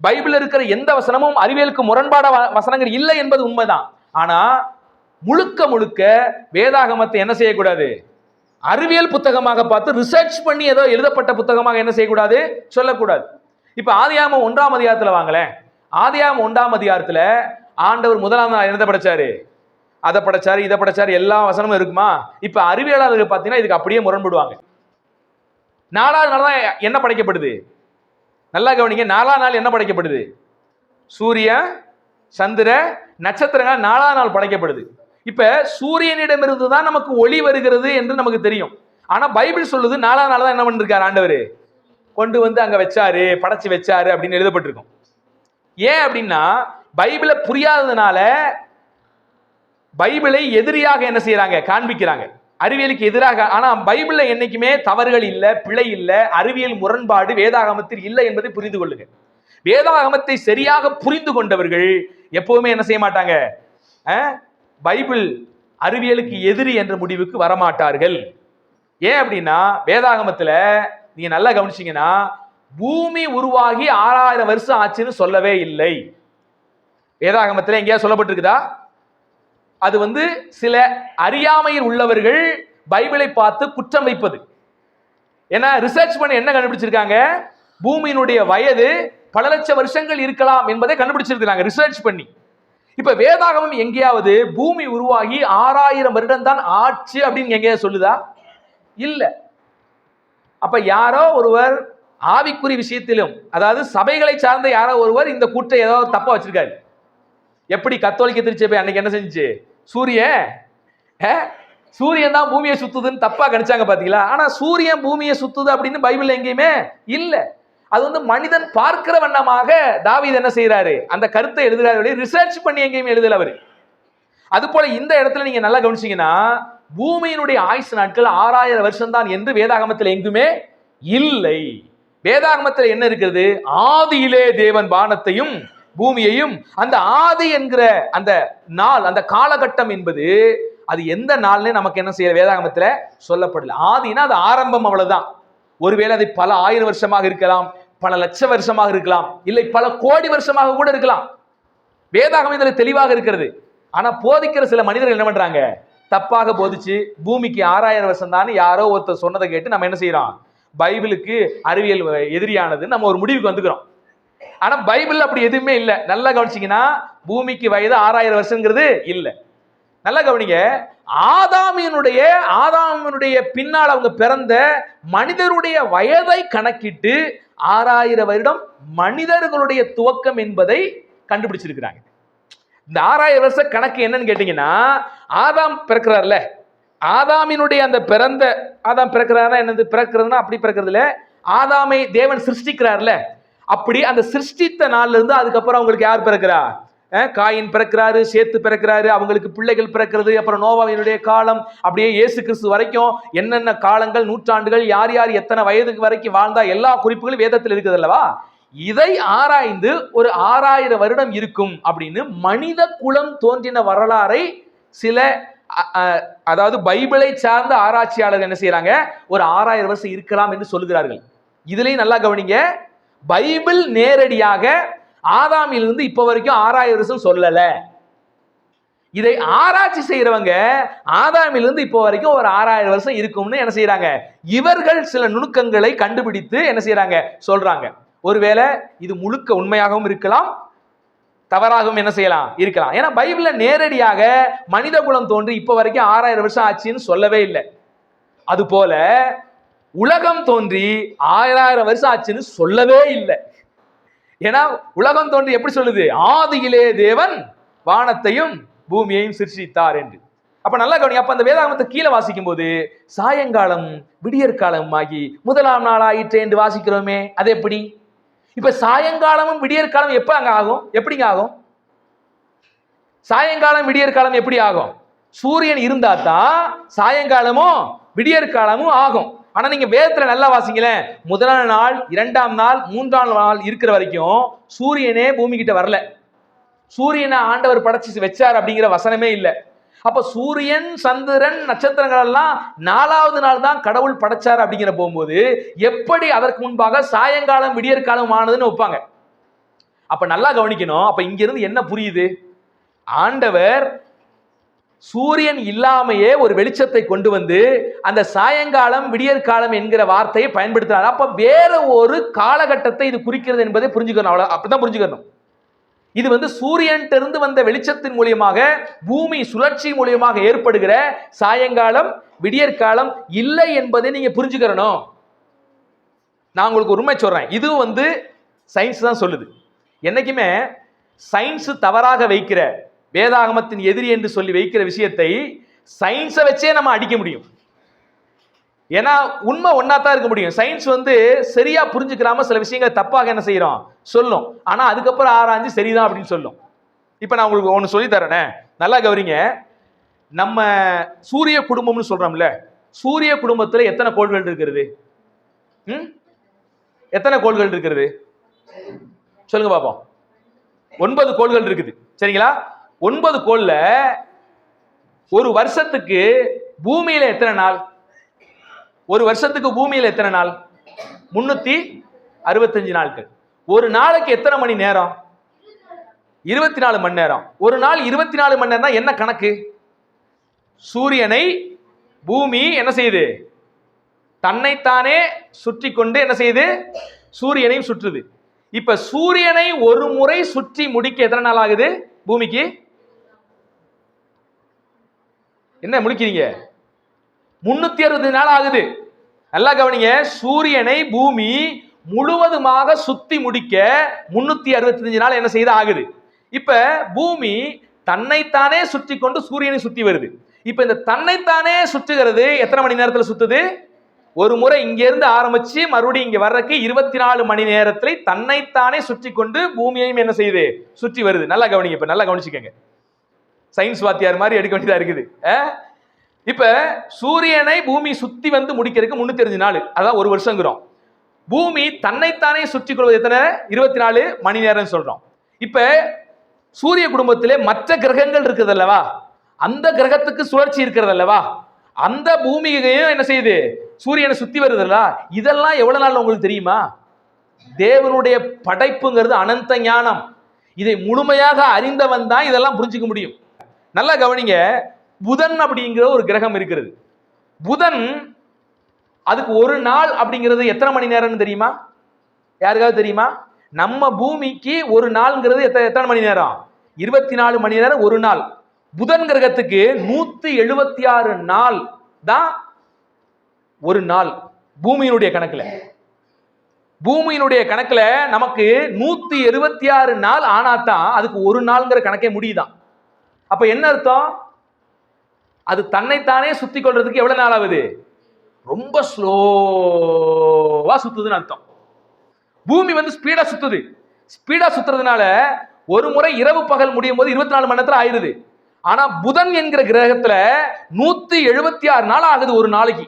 [SPEAKER 1] பைபிள் இருக்கிற எந்த வசனமும் அறிவியலுக்கு முரண்பாட வசனங்கள் இல்லை என்பது உண்மைதான். ஆனா முழுக்க முழுக்க வேதாகமத்தை என்ன செய்யக்கூடாது, அறிவியல் புத்தகமாக பார்த்து ரிசர்ச் பண்ணி ஏதோ எழுதப்பட்ட புத்தகமாக என்ன செய்யக்கூடாது, சொல்லக்கூடாது. இப்ப ஆதியாகமம் 1ஆம் அதிகாரத்துல வாங்களேன். ஆதியாகமம் 1ஆம் அதிகாரத்துல ஆண்டவர் முதலாம் நாள் என்னதை படைச்சாரு, அதை படைச்சாரு, இதை படைச்சாரு, எல்லா வசனமும் இருக்குமா? இப்ப அறிவியலாளர்கள் பார்த்தீங்கன்னா இதுக்கு அப்படியே முரண்படுவாங்க. 4ஆவது நாள் தான் என்ன படைக்கப்படுது, நல்லா கவனிங்க. 4ஆம் நாள் என்ன படைக்கப்படுது, சூரிய சந்திர நட்சத்திரங்கள் 4ஆம் நாள் படைக்கப்படுது. இப்ப சூரியனிடமிருந்து தான் நமக்கு ஒளி வருகிறது என்று நமக்கு தெரியும். ஆனா பைபிள் சொல்லுது 4ஆம் நாள் தான் என்ன பண்ணிருக்காரு ஆண்டவர், கொண்டு வந்து அங்க வச்சாரு, படைச்சு வச்சாரு அப்படின்னு எழுதப்பட்டிருக்கும். ஏன் அப்படின்னா பைபிளை புரியாததுனால பைபிளை எதிரியாக என்ன செய்யறாங்க, காண்பிக்கிறாங்க, அறிவியலுக்கு எதிராக. ஆனா பைபிள்ல என்னைக்குமே தவறுகள் இல்ல, பிழை இல்ல, அறிவியல் முரண்பாடு வேதாகமத்தில் இல்லை என்பதை புரிந்து கொள்ளுங்க. வேதாகமத்தை சரியாக புரிந்து கொண்டவர்கள் எப்பவுமே என்ன செய்ய மாட்டாங்க, பைபிள் அறிவியலுக்கு எதிரி என்ற முடிவுக்கு வரமாட்டார்கள். ஏன் அப்படின்னா வேதாகமத்துல நீங்க நல்லா கவனிச்சீங்கன்னா பூமி உருவாகி 6000 வருஷம் ஆச்சுன்னு சொல்லவே இல்லை. வேதாகமத்துல எங்கேயா சொல்லப்பட்டிருக்குதா? அது சில அறியாமையில் உள்ளவர்கள் பைபிளை பார்த்து குற்றம் வைப்பது. ஏன்னா ரிசர்ச் பண்ணி என்ன கண்டுபிடிச்சிருக்காங்க, பூமியினுடைய வயது பல லட்சம் வருஷங்கள் இருக்கலாம் என்பதை கண்டுபிடிச்சிருக்காங்க ரிசர்ச் பண்ணி. இப்ப வேதாகமம் எங்கேயாவது பூமி உருவாகி 6000 வருடம் தான் ஆச்சு அப்படின்னு எங்கேயா சொல்லுதா? இல்ல. அப்ப யாரோ ஒருவர் ஆவிக்குறி விஷயத்திலும், அதாவது சபைகளை சார்ந்த யாரோ ஒருவர் இந்த கூற்றை ஏதோ தப்பா வச்சிருக்காரு. எப்படி கத்தோலிக்க திருச்சபை அன்னைக்கு என்ன செஞ்சு, சூரியன் தான் பூமியை சுத்துதுன்னு தப்பா கணிச்சாங்க பாத்தீங்களா? ஆனா சூரியன் பூமியை சுத்துது அப்படின்னு பைபிள்ல எங்கேயுமே இல்ல. அது மனிதன் பார்க்கிற வண்ணமாக தாவீது என்ன செய்யறாரு, அந்த கருத்தை எழுதுறாரு, ரிசர்ச் பண்ணி எங்கேயுமே எழுதல அவரு. அது போல இந்த இடத்துல நீங்க நல்லா கவனிச்சீங்கன்னா பூமியினுடைய ஆயுசு நாட்கள் 6000 வருஷம் தான் என்று வேதாகமத்தில் எங்குமே இல்லை. வேதாகமத்தில் என்ன இருக்கிறது, ஆதியிலே தேவன் வானத்தையும் பூமியையும், அந்த ஆதி என்கிற அந்த நாள், அந்த காலகட்டம் என்பது அது எந்த நாள்னு நமக்கு என்ன செய்ய வேதாகமத்துல சொல்லப்படல. ஆதினா அது ஆரம்பம், அவ்வளவுதான். ஒருவேளை அது பல 1000 வருஷமாக இருக்கலாம், பல லட்சம் வருஷமாக இருக்கலாம், இல்லை பல கோடி வருஷமாக கூட இருக்கலாம். வேதாகமத்தில் தெளிவாக இருக்கிறது. ஆனா போதிக்கிற சில மனிதர்கள் என்ன பண்றாங்க, தப்பாக போதிச்சு பூமிக்கு 6000 வருஷம் தான் யாரோ ஒருத்தர் சொன்னதை கேட்டு நம்ம என்ன செய்யறோம், பைபிளுக்கு அறிவியல் எதிரியானது நம்ம ஒரு முடிவுக்கு வந்துக்கிறோம். ஆனா பைபிள் அப்படி எதுவுமே இல்லை. நல்லா கவனிச்சீங்கன்னா பூமிக்கு வயது 6000 வருஷங்கிறது இல்லை. நல்லா கவனிங்க. ஆதாமினுடைய பின்னால் அவங்க பிறந்த மனிதருடைய வயதை கணக்கிட்டு 6000 வருடம் மனிதர்களுடைய துவக்கம் என்பதை கண்டுபிடிச்சிருக்கிறாங்க. இந்த 6000 வருஷ கணக்கு என்னன்னு கேட்டீங்கன்னா, ஆதாம் பிறக்கிறார்ல, ஆதாமினுடைய அந்த பிறந்த ஆதாம் பிறக்கிறாரா, என்னது பிறக்கிறதுனா அப்படி பிறக்கிறதுல ஆதாமை தேவன் சிருஷ்டிக்கிறார்ல, அப்படி அந்த சிருஷ்டித்த நாள்ல இருந்து அதுக்கப்புறம் அவங்களுக்கு யார் பிறக்கிறா, காயின் பிறக்கிறாரு, சேத்து பிறக்கிறாரு, அவங்களுக்கு பிள்ளைகள் பிறக்கிறது, அப்புறம் நோவாவினுடைய காலம், அப்படியே இயேசு கிறிஸ்து வரைக்கும் என்னென்ன காலங்கள், நூற்றாண்டுகள், யார் யார் எத்தனை வயதுக்கு வரைக்கும் வாழ்ந்தா எல்லா குறிப்புகளும் வேதத்தில் இருக்குது அல்லவா? இதை ஆராய்ந்து ஒரு 6000 வருடம் இருக்கும் அப்படின்னு மனித குலம் தோன்றின வரலாறை சில அதாவது பைபிளை சார்ந்த ஆராய்ச்சியாளர்கள் என்ன செய்யறாங்க, ஒரு 6000 வருஷம் இருக்கலாம் என்று சொல்லுகிறார்கள். இதுலயும் நல்லா கவனிங்க, பைபிள் நேரடியாக ஆதாமிலிருந்து இப்ப வரைக்கும் 6000 வருஷம் சொல்லல. இதை ஆராய்ச்சி செய்யறவங்க ஆதாமிலிருந்து இப்போ வரைக்கும் ஒரு 6000 வருஷம் இருக்கும்னு என்ன செய்யறாங்க, இவர்கள் சில நுணுக்கங்களை கண்டுபிடித்து என்ன செய்யறாங்க, சொல்றாங்க. ஒருவேளை இது முழுக்க உண்மையாகவும் இருக்கலாம், தவறாகவும் என்ன செய்யலாம் இருக்கலாம். ஏன்னா பைபிள்ல நேரடியாக மனித குலம் தோன்றி இப்ப வரைக்கும் 6000 வருஷம் ஆச்சுன்னு சொல்லவே இல்லை. அது போல உலகம் தோன்றி 6000 வருஷம் ஆச்சுன்னு சொல்லவே இல்லை. ஏன்னா உலகம் தோன்றி எப்படி சொல்லுது, ஆதியிலே தேவன் வானத்தையும் பூமியையும் சிருஷ்டித்தார் என்று. அப்ப நல்லா கவனி. அப்ப அந்த வேதாகமத்தை கீழே வாசிக்கும் போது சாயங்காலம் விடியற்காலம் ஆகி முதலாம் நாள் ஆயிற்று என்று வாசிக்கிறோமே, அது எப்படி? இப்ப சாயங்காலமும் விடியற்காலம் எப்ப அங்க ஆகும்? எப்படிங்க ஆகும்? சாயங்காலம் விடியற்காலம் எப்படி ஆகும்? சூரியன் இருந்தா தான் சாயங்காலமும் விடியற்காலமும் ஆகும். ஆனா நீங்க வேதத்துல நல்லா வாசிங்களேன், முதலாம் நாள், இரண்டாம் நாள், மூன்றாம் நாள் இருக்கிற வரைக்கும் சூரியனே பூமி கிட்ட வரல. சூரியனை ஆண்டவர் படைச்சு வச்சார் அப்படிங்கிற வசனமே இல்லை. அப்ப சூரியன், சந்திரன், நட்சத்திரங்கள் எல்லாம் 4வது நாள் தான் கடவுள் படைச்சார் அப்படிங்கிற போகும்போது எப்படி அதற்கு முன்பாக சாயங்காலம் விடியற்காலம் ஆனதுன்னு வைப்பாங்க? அப்ப நல்லா கவனிக்கணும். அப்ப இங்க இருந்து என்ன புரியுது? ஆண்டவர் சூரியன் இல்லாமையே ஒரு வெளிச்சத்தை கொண்டு வந்து அந்த சாயங்காலம் விடியற்காலம் என்கிற வார்த்தையை பயன்படுத்தினார். அப்ப வேற ஒரு காலகட்டத்தை இது குறிக்கிறது என்பதை புரிஞ்சுக்கணும். அவ்வளவு அப்படிதான் புரிஞ்சுக்கணும். இது சூரியன் இருந்து வந்த வெளிச்சத்தின் மூலியமாக பூமி சுழற்சி மூலியமாக ஏற்படுகிற சாயங்காலம் விடியற்காலம் இல்லை என்பதை நீங்க புரிஞ்சுக்கணும். நான் உங்களுக்கு ஒரு உண்மை சொல்றேன். இது சயின்ஸ் தான் சொல்லுது. என்னைக்குமே சயின்ஸ் தவறாக வைக்கிற, வேதாகமத்தின் எதிரி என்று சொல்லி வைக்கிற விஷயத்தை சயின்ஸை வச்சே நம்ம அடிக்க முடியும். ஏன்னா உண்மை ஒன்னா தான் இருக்க முடியும். சயின்ஸ் சரியா புரிஞ்சுக்கிறாம சில விஷயங்கள் தப்பாக என்ன செய்யறோம் சொல்லும். ஆனா அதுக்கப்புறம் ஆராய்ஞ்சு சரிதான் அப்படின்னு சொல்லும். இப்ப நான் உங்களுக்கு ஒண்ணு சொல்லி தரேனே, நல்லா கவனிங்க. நம்ம சூரிய குடும்பம்னு சொல்றோம்ல, சூரிய குடும்பத்துல எத்தனை கோள்கள் இருக்கிறது? எத்தனை கோள்கள் இருக்கிறது சொல்லுங்க பாப்போம். 9 கோள்கள் இருக்குது. சரிங்களா? 9 கோள்ல ஒரு வருஷத்துக்கு பூமியில எத்தனை நாள்? ஒரு வருஷத்துக்கு பூமியில எத்தனை நாள்? 365 நாட்கள். ஒரு நாளைக்கு எத்தனை மணி நேரம்? 24 மணி நேரம். ஒரு நாள் 24 மணி நேரம் என்ன கணக்கு? சூரியனை பூமி என்ன செய்யுது? தன்னைத்தானே சுற்றி கொண்டு என்ன செய்யுது? சூரியனையும் சுற்றுது. இப்ப சூரியனை ஒரு முறை சுற்றி முடிக்க எத்தனை நாள் ஆகுது பூமிக்கு? என்ன முடிக்கிறீங்க? 360 நாள் ஆகுது. நல்லா கவனிங்க. சூரியனை பூமி முழுவதுமாக சுத்தி முடிக்க 365 நாள் என்ன செய்து ஆகுது. இப்ப பூமி தன்னைத்தானே சுற்றி கொண்டு சூரியனை சுத்தி வருது. இப்ப இந்த தன்னைத்தானே சுற்றுகிறது எத்தனை மணி நேரத்தில் சுத்துது? ஒரு முறை இங்க இருந்து ஆரம்பிச்சு மறுபடியும் இங்க வர்றதுக்கு 24 மணி நேரத்தில் தன்னைத்தானே சுற்றி கொண்டு பூமியையும் என்ன செய்யுது? சுற்றி வருது. நல்லா கவனிங்க. இப்ப நல்லா கவனிச்சுக்கங்க. சயின்ஸ் வாத்தியார் மாதிரி எடுக்க வேண்டியதா இருக்குது. இப்ப சூரியனை பூமி சுத்தி முடிக்கிறதுக்கு 365 நாள், அதான் ஒரு வருஷங்கிறோம். பூமி தன்னைத்தானே சுற்றி கொள்வது எத்தனை? 24 மணி நேரம் சொல்றோம். இப்ப சூரிய குடும்பத்திலே மற்ற கிரகங்கள் இருக்குது அல்லவா, அந்த கிரகத்துக்கு சுழற்சி இருக்கிறது அல்லவா, அந்த பூமியையும் என்ன செய்யுது? சூரியனை சுத்தி வருதுல்ல. இதெல்லாம் எவ்வளவு நாள் உங்களுக்கு தெரியுமா? தேவனுடைய படைப்புங்கிறது அனந்த ஞானம். இதை முழுமையாக அறிந்தவன் தான் இதெல்லாம் புரிஞ்சுக்க முடியும். நல்லா கவனிங்க. புதன் அப்படிங்கிற ஒரு கிரகம் இருக்கிறது. புதன் அதுக்கு ஒரு நாள் அப்படிங்கிறது எத்தனை மணி நேரம்னு தெரியுமா? யாருக்காவது தெரியுமா? நம்ம பூமிக்கு ஒரு நாள்ங்கிறது எத்தனை மணி நேரம்? 24 மணி நேரம் ஒரு நாள். புதன் கிரகத்துக்கு 176 நாள் தான் ஒரு நாள். பூமியினுடைய கணக்குல, பூமியினுடைய கணக்குல நமக்கு 176 நாள் ஆனாதான் அதுக்கு ஒரு நாள்ங்கிற கணக்கே முடியுதான். அப்ப என்ன அர்த்தம்? அது தன்னைத்தானே சுத்தி கொள்றதுக்கு எவ்வளவு நாள் ஆகுது? ரொம்ப ஸ்லோவா சுத்துதுன்னு அர்த்தம். பூமி ஸ்பீடா சுத்துது. ஸ்பீடா சுத்துறதுனால ஒரு முறை இரவு பகல் முடியும் போது 24 மணி நேரத்துல ஆயிருது. ஆனா புதன் என்கிற கிரகத்துல 176 நாள் ஆகுது ஒரு நாளைக்கு.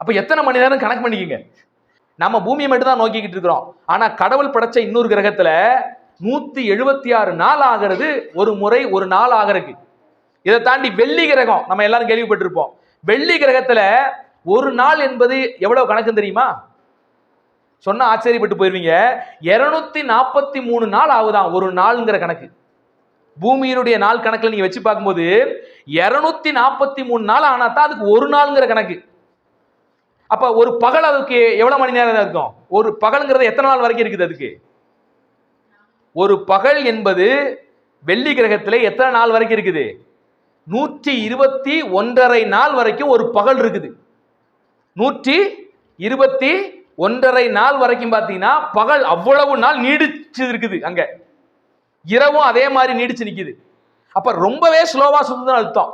[SPEAKER 1] அப்ப எத்தனை மணி நேரம் கணக்கு பண்ணிக்கங்க. நம்ம பூமியை மட்டும் தான் நோக்கிக்கிட்டு இருக்கிறோம். ஆனா கடவுள் படைச்ச இன்னொரு கிரகத்துல 176 நாள் ஆகிறது ஒரு முறை ஒரு நாள் ஆகிறதுக்கு. இதை தாண்டி வெள்ளி கிரகம் நம்ம எல்லாரும் கேள்விப்பட்டிருப்போம். வெள்ளி கிரகத்துல ஒரு நாள் என்பது எவ்வளவு கணக்கு தெரியுமா? சொன்னா ஆச்சரியப்பட்டு போயிருவீங்க. 243 நாள் ஆகுதான் ஒரு நாள்ங்கிற கணக்கு. பூமியினுடைய நாள் கணக்குல நீங்க வச்சு பார்க்கும்போது 243 நாள் ஆனா தான் அதுக்கு ஒரு நாள்ங்கிற கணக்கு. அப்ப ஒரு பகல் அதுக்கு எவ்வளவு மணி நேரம் இருக்கும்? ஒரு பகல்ங்கிறது எத்தனை நாள் வரைக்கும் இருக்குது? அதுக்கு ஒரு பகல் என்பது வெள்ளி கிரகத்திலே எத்தனை நாள் வரைக்கும் இருக்குது? 121.5 நாள் வரைக்கும் ஒரு பகல் இருக்குது. 121.5 நாள் வரைக்கும் பாத்தீங்கன்னா பகல் அவ்வளவு நாள் நீடிச்சு இருக்குது. அங்க இரவும் அதே மாதிரி நீடிச்சு நிக்குது. அப்ப ரொம்பவே ஸ்லோவா சுத்துதுன்னு அர்த்தம்.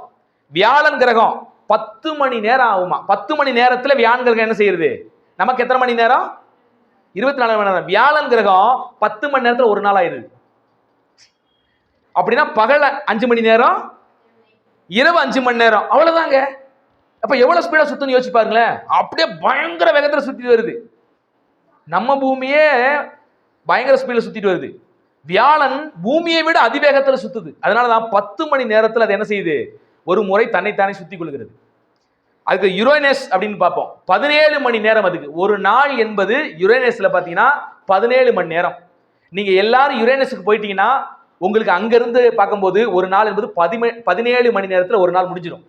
[SPEAKER 1] வியாழன் கிரகம் 10 மணி நேரம் ஆகுமா. 10 மணி நேரத்துல வியாழன் கிரகம் என்ன செய்யுது? நமக்கு எத்தனை மணி நேரம்? 24 மணி நேரம். வியாழன் கிரகம் 10 மணி நேரத்துல ஒரு நாள் ஆயிருது. அப்படின்னா பகல 5 மணி நேரம், இரவு 5 மணி நேரம், அவ்வளவுதாங்க. அப்ப எவ்வளவு ஸ்பீடா சுத்துன்னு யோசிச்சு பாருங்களேன். அப்படியே பயங்கர வேகத்துல சுத்திட்டு வருது. நம்ம பூமியே பயங்கர ஸ்பீட்ல சுத்திட்டு வருது. வியாழன் பூமியை விட அதிவேகத்துல சுத்துது. அதனாலதான் 10 மணி நேரத்துல அது என்ன செய்யுது? ஒரு முறை தன்னைத்தானே சுத்தி கொள்கிறது. அதுக்கு யுரேனஸ் அப்படின்னு பார்ப்போம். 17 மணி நேரம். அதுக்கு ஒரு நாள் என்பது யுரேனஸ்ல பாத்தீங்கன்னா 17 மணி நேரம். நீங்க எல்லாரும் யுரேனஸுக்கு போயிட்டீங்கன்னா உங்களுக்கு அங்க இருந்து பார்க்கும்போது ஒரு நாள் என்பது 17 மணி நேரத்துல ஒரு நாள் முடிஞ்சிடும்.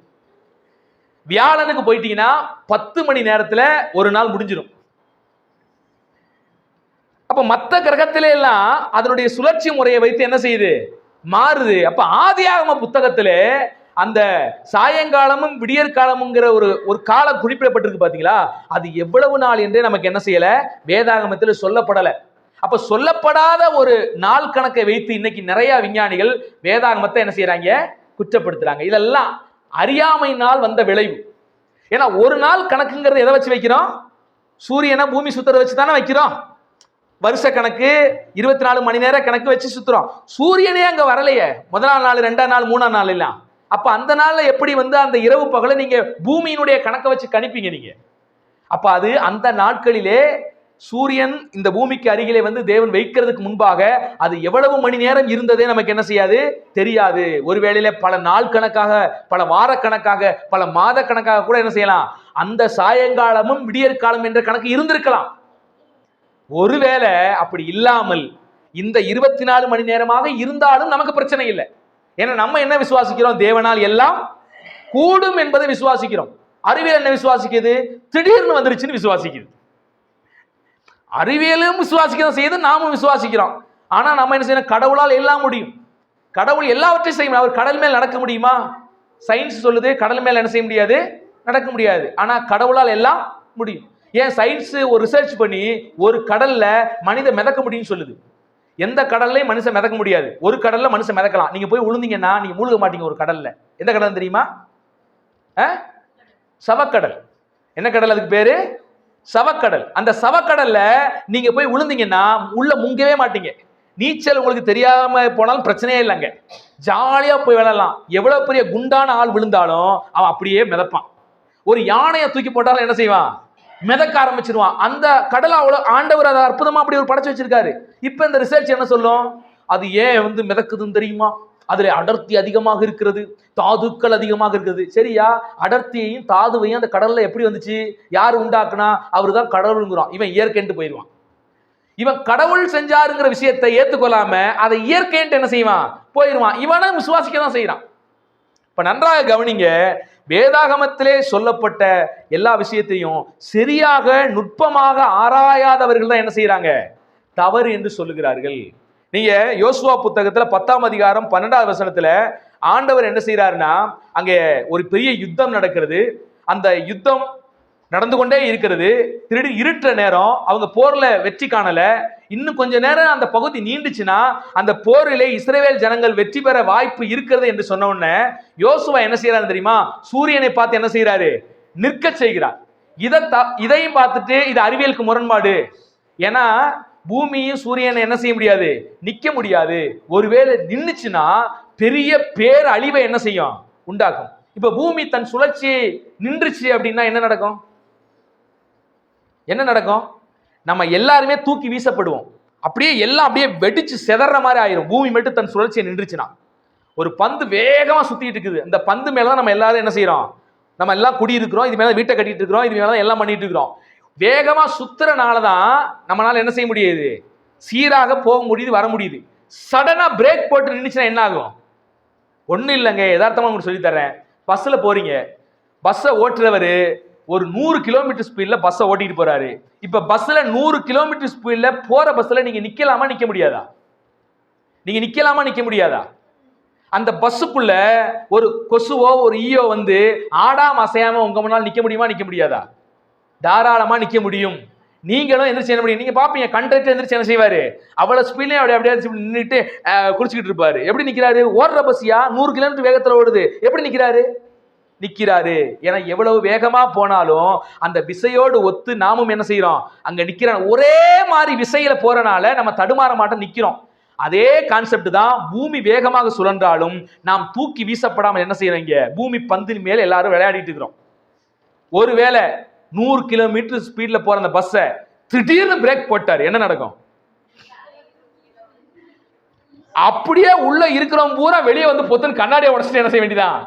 [SPEAKER 1] வியாழனுக்கு போயிட்டீங்கன்னா 10 மணி நேரத்துல ஒரு நாள் முடிஞ்சிடும். அப்ப மற்ற கிரகத்தில எல்லாம் அதனுடைய சுழற்சி முறையை வைத்து என்ன செய்யுது? மாறுது. அப்ப ஆதியாகம புத்தகத்திலே அந்த சாயங்காலமும் விடியற்காலமுங்கிற ஒரு காலம் குறிப்பிடப்பட்டிருக்கு பாத்தீங்களா? அது எவ்வளவு நாள் என்றே நமக்கு என்ன செய்யல? வேதாகமத்தில் சொல்லப்படல. அப்ப சொல்லப்படாத ஒரு நாள் கணக்கை வைத்து இன்னைக்கு நிறைய விஞ்ஞானிகள் வேதாகமத்தை என்ன செய்யறாங்க? குற்றப்படுத்துறாங்க. இதெல்லாம் அறியாமையினால் வந்த விளைவு. ஏன்னா ஒரு நாள் கணக்குங்கிறது எதை வச்சு வைக்கிறோம்? சூரியனை பூமி சுத்தரை வச்சு தானே வைக்கிறோம். வருஷ கணக்கு 24 மணி நேரம் கணக்கு வச்சு சுத்துறோம். சூரியனே அங்க வரலையே முதலாம் நாள், 2ஆம் நாள், 3ஆம் நாள் எல்லாம். அப்ப அந்த நாள்ல எப்படி அந்த இரவு பகல நீங்க பூமியினுடைய கணக்கை வச்சு கணிப்பீங்க நீங்க? அப்ப அது அந்த நாட்களிலே சூரியன் இந்த பூமிக்கு அருகிலே தேவன் வைக்கிறதுக்கு முன்பாக அது எவ்வளவு மணி நேரம் இருந்ததே நமக்கு என்ன செய்யாது? தெரியாது. ஒருவேளையில பல நாள் கணக்காக, பல வார கணக்காக, பல மாத கணக்காக கூட என்ன செய்யலாம்? அந்த சாயங்காலமும் விடியற்காலம் என்ற கணக்கு இருந்திருக்கலாம். ஒருவேளை அப்படி இல்லாமல் இந்த 24 மணி நேரமாக இருந்தாலும் நமக்கு பிரச்சனை இல்லை. ஏன்னா நம்ம என்ன விசுவாசிக்கிறோம்? தேவனால் எல்லாம் கூடும் என்பதை விசுவாசிக்கிறோம். அறிவியல் என்ன விசுவாசிக்குது? திடீர்னு வந்துருச்சுன்னு விசுவாசிக்குது. அறிவியலும் விசுவாசிக்கிறோம் செய்து, நாமும் விசுவாசிக்கிறோம். ஆனா நம்ம என்ன செய்யணும்? கடவுளால் எல்லாம் முடியும். கடவுள் எல்லாவற்றையும் செய்யும். அவர் கடல் மேல் நடக்க முடியுமா? சயின்ஸ் சொல்லுது கடல் மேல் என்ன செய்ய முடியாது? நடக்க முடியாது. ஆனா கடவுளால் எல்லாம் முடியும். ஏன் சயின்ஸ் ஒரு ரிசர்ச் பண்ணி ஒரு கடல்ல மனித மிதக்க முடியும்னு சொல்லுது. எந்த கடல்லையும் மனுஷன் மிதக்க முடியாது. ஒரு கடல்ல மனுஷன் மிதக்கலாம். நீங்க போய் விழுந்தீங்கன்னா நீங்க மூழ்க மாட்டீங்க ஒரு கடல்ல. எந்த கடல் தெரியுமா? சவக்கடல். என்ன கடல் அதுக்கு பேரு? சவக்கடல். அந்த சவக்கடல்ல நீங்க போய் விழுந்தீங்கன்னா உள்ள முங்கவே மாட்டீங்க. நீச்சல் உங்களுக்கு தெரியாம போனாலும் பிரச்சனையே இல்லைங்க. ஜாலியா போய் விளையாடலாம். எவ்வளவு பெரிய குண்டான ஆள் விழுந்தாலும் அவன் அப்படியே மிதப்பான். ஒரு யானையை தூக்கி போட்டாலும் என்ன செய்வான்? மிதக்க ஆரம்பிச்சிருவான். அந்த கடலை அவ்வளவு ஆண்டவர் அதை அற்புதமா அப்படி ஒரு படைச்சு வச்சிருக்காரு. இப்ப இந்த ரிசர்ச் என்ன சொல்லும்? அது ஏன் மிதக்குதுன்னு தெரியுமா? அதுல அடர்த்தி அதிகமாக இருக்கிறது, தாதுக்கள் அதிகமாக இருக்கிறது. சரியா? அடர்த்தியையும் தாதுவையும் அந்த கடல்ல எப்படி வந்துச்சு? யார் உண்டாக்குனா? அவரு தான் கடவுளுங்கிறான். இவன் இயற்கைன்ட்டு போயிடுவான். இவன் கடவுள் செஞ்சாருங்கிற விஷயத்தை ஏத்துக்கொள்ளாம அதை இயற்கைன்ட்டு என்ன செய்வான்? போயிடுவான். இவனை விசுவாசிக்க தான் செய்யறான். இப்ப நன்றாக கவனிங்க. வேதாகமத்திலே சொல்லப்பட்ட எல்லா விஷயத்தையும் சரியாக நுட்பமாக ஆராயாதவர்கள் தான் என்ன செய்யறாங்க? தவறு என்று சொல்லுகிறார்கள். நீங்க யோசுவா புத்தகத்துல 10ஆம் அதிகாரம் 12வது வசனத்துல ஆண்டவர் என்ன செய்யறாருன்னா, அங்கே ஒரு பெரிய யுத்தம் நடக்கிறது. அந்த யுத்தம் நடந்து கொண்டே இருக்கிறது. திருடி இருட்டுற நேரம், அவங்க போர்ல வெற்றி காணல. இன்னும் கொஞ்ச நேரம் அந்த பகுதி நீண்டுச்சுன்னா அந்த போரிலே இஸ்ரவேல் ஜனங்கள் வெற்றி பெற வாய்ப்பு இருக்கிறது என்று சொன்ன உடனே யோசுவா என்ன செய்யறாரு தெரியுமா? சூரியனை பார்த்து என்ன செய்யறாரு? நிற்க செய்கிறார். இதையும் பார்த்துட்டு இது அறிவியலுக்கு முரண்பாடு. ஏன்னா பூமியும் சூரியனை என்ன செய்ய முடியாது? நிக்க முடியாது. ஒருவேளை நின்னுச்சுன்னா பெரிய பேர் அழிவை என்ன செய்யும்? உண்டாக்கும். இப்ப பூமி தன் சுழற்சி நின்றுச்சு அப்படின்னா என்ன நடக்கும்? என்ன நடக்கும்? நம்ம எல்லாருமே தூக்கி வீசப்படுவோம். அப்படியே எல்லாம் அப்படியே வெடிச்சு செதற மாதிரி ஆயிரும். பூமி மட்டும் தன் சுழற்சியை நின்றுச்சுன்னா. ஒரு பந்து வேகமா சுத்திட்டு இருக்குது. அந்த பந்து மேலதான் நம்ம எல்லாரும் என்ன செய்யறோம்? நம்ம எல்லாம் குடியிருக்கிறோம். இது மேல வீட்டை கட்டிட்டு இருக்கிறோம். இது மேலதான் எல்லாம் பண்ணிட்டு இருக்கிறோம். வேகமா சுத்துறனாலதான் நம்மளால என்ன செய்ய முடியுது? சீராக போக முடியுது, வர முடியுது. சடனா பிரேக் போட்டு நின்றுச்சுன்னா என்ன ஆகும்? ஒன்னும் இல்லைங்க, யதார்த்தமா உங்களுக்கு சொல்லி தரேன். பஸ்ல போறீங்க. பஸ்ஸை ஓட்டுறவரு ஒரு 100 கிலோமீட்டர் ஸ்பீட்ல பஸ்ஸை ஓட்டிட்டு போறாரு. இப்ப பஸ்ல 100 கிலோமீட்டர் ஸ்பீட்ல போற பஸ்ல நீங்க நிக்கலாமா நிக்க முடியாதா? நீங்க நிக்கலாமா நிக்க முடியாதா? அந்த பஸ்ஸுக்குள்ள ஒரு கொசுவோ ஒரு ஈயோ ஆடாம அசையாம உங்க முன்னால் நிக்க முடியுமா நிக்க முடியாதா? தாராளமா நிக்க முடியும். நீங்களும் எந்திரிச்சு என்ன முடியும்? நீங்க பாப்பீங்க, கண்டக்டர் எந்திரிச்சு என்ன செய்வாரு? அவ்வளவு ஸ்பீட்லயே அப்படியே நின்றுட்டு குடிச்சுக்கிட்டு இருப்பாரு. எப்படி நிக்கிறாரு? ஓடுற பஸ்ஸியா 100 கிலோமீட்டர் வேகத்துல ஓடுது, எப்படி நிக்கிறாரு? நிக்கிறாரு. ஏன்னா எவ்வளவு வேகமா போனாலும் அந்த விசையோடு ஒத்து நாமும் என்ன செய்யறோம், அங்க நிக்கிறோம். ஒரே மாதிரி விசையில போறனால நம்ம தடுமாற மாட்டோம், நிக்கிறோம். அதே கான்செப்ட் தான் பூமி வேகமாக சுழன்றாலும் நாம் தூக்கி வீசப்படாமல் என்ன செய்யறோம், இங்க பூமி பந்தின் மேல எல்லாரும் விளையாடிட்டு இருக்கிறோம். ஒருவேளை 100 கிலோமீட்டர் ஸ்பீட்ல போற அந்த பஸ்ஸை திடீர்னு பிரேக் போட்டார், என்ன நடக்கும்? அப்படியே உள்ள இருக்கிறவங்க பூரா வெளியே வந்து பொத்தன் கண்ணாடியை உடச்சிட்டு என்ன செய்ய வேண்டியதான்,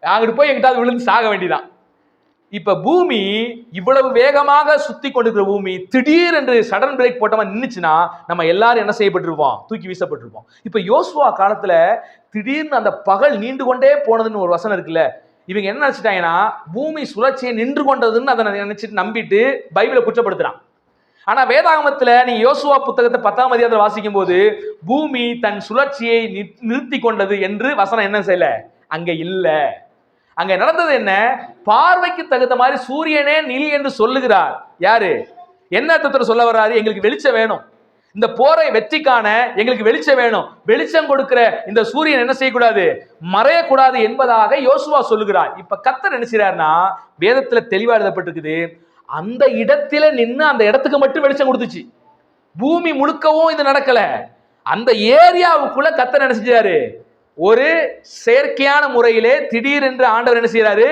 [SPEAKER 1] அங்கிட்டு போய் எங்கிட்டாவது விழுந்து சாக வேண்டியதான். இப்ப பூமி இவ்வளவு வேகமாக சுத்தி கொண்டிருக்கிற பூமி திடீர் என்று சடன் பிரேக் போட்டவன் நின்னுச்சுன்னா நம்ம எல்லாரும் என்ன செய்யப்பட்டிருப்போம், தூக்கி வீசப்பட்டிருப்போம். இப்ப யோசுவா காலத்துல திடீர்னு அந்த பகல் நீண்டு கொண்டே போனதுன்னு ஒரு வசனம் இருக்குல்ல, இவங்க என்ன நினைச்சிட்டாங்கன்னா பூமி சுழற்சியை நின்று கொண்டதுன்னு அதை நினைச்சிட்டு நம்பிட்டு பைபிளை குற்றப்படுத்துறான். ஆனா வேதாகமத்துல நீங்க யோசுவா புத்தகத்தை 10ஆம் அதிகாரத்தில் வாசிக்கும் போது பூமி தன் சுழற்சியை நிறுத்தி கொண்டது என்று வசனம் என்ன செய்யல, அங்க இல்ல. அங்க நடந்தது என்ன, பார்வைக்கு தகுந்த மாதிரி சூரியனே நில் என்று சொல்லுகிறார். யாரு, என்ன அர்த்தத்துல சொல்ல வர்றாரு, எங்களுக்கு வெளிச்சம் வேணும், இந்த போரை வெற்றிக்கான எங்களுக்கு வெளிச்சம் வேணும், வெளிச்சம் கொடுக்கிற இந்த சூரியன் என்ன செய்யக்கூடாது, மறையக்கூடாது என்பதாக யோசுவா சொல்லுகிறார். இப்ப கர்த்தர் என்ன செய்யறாருன்னா, வேதத்துல தெளிவா எழுதப்பட்டிருக்குது, அந்த இடத்துல நின்று அந்த இடத்துக்கு மட்டும் வெளிச்சம் கொடுத்துச்சு. பூமி முழுக்கவும் இது நடக்கல. அந்த ஏரியாவுக்குள்ள கர்த்தர் என்ன செஞ்சாரு, ஒரு செயற்கையான முறையிலே திடீரென்று ஆண்டவர் என்ன செய்யறாரு,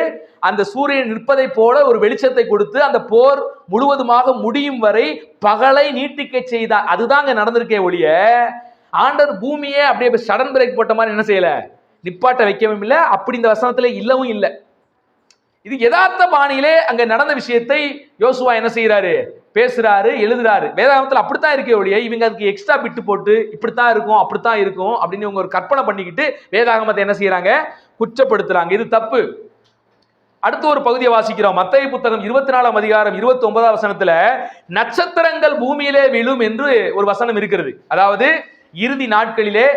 [SPEAKER 1] அந்த சூரியன் நிற்பதை போல ஒரு வெளிச்சத்தை கொடுத்து அந்த போர் முழுவதுமாக முடியும் வரை பகலை நீட்டிக்க செய்தார். அதுதாங்க நடந்திருக்கே ஒழிய ஆண்டவர் பூமியே அப்படியே சடன் பிரேக் போட்ட மாதிரி என்ன செய்யல, நிப்பாட்ட வைக்கவும் இல்லை. அப்படி இந்த வசனத்துல இல்லவும் இல்லை. இது யதார்த்த பாணியிலே அங்க நடந்த விஷயத்தை யோசுவா என்ன செய்யறாரு, பேசுறாரு, எழுதுறாரு. வேதாகமத்தில் அப்படித்தான் இருக்கே ஒழிய இவங்க அதுக்கு எக்ஸ்ட்ரா பிட்டு போட்டு இப்படித்தான் இருக்கும் அப்படித்தான் இருக்கும் அப்படின்னு இவங்க ஒரு கற்பனை பண்ணிக்கிட்டு வேதாகமத்தை என்ன செய்யறாங்க, குற்றப்படுத்துறாங்க. இது தப்பு. அடுத்து ஒரு பகுதியை வாசிக்கிறோம். மத்தேயு புத்தகம் 24ஆம் அதிகாரம் 29ஆம் வசனத்துல நட்சத்திரங்கள் பூமியிலே விழும் என்று ஒரு வசனம் இருக்கிறது. அதாவது இறுதி நாட்களிலே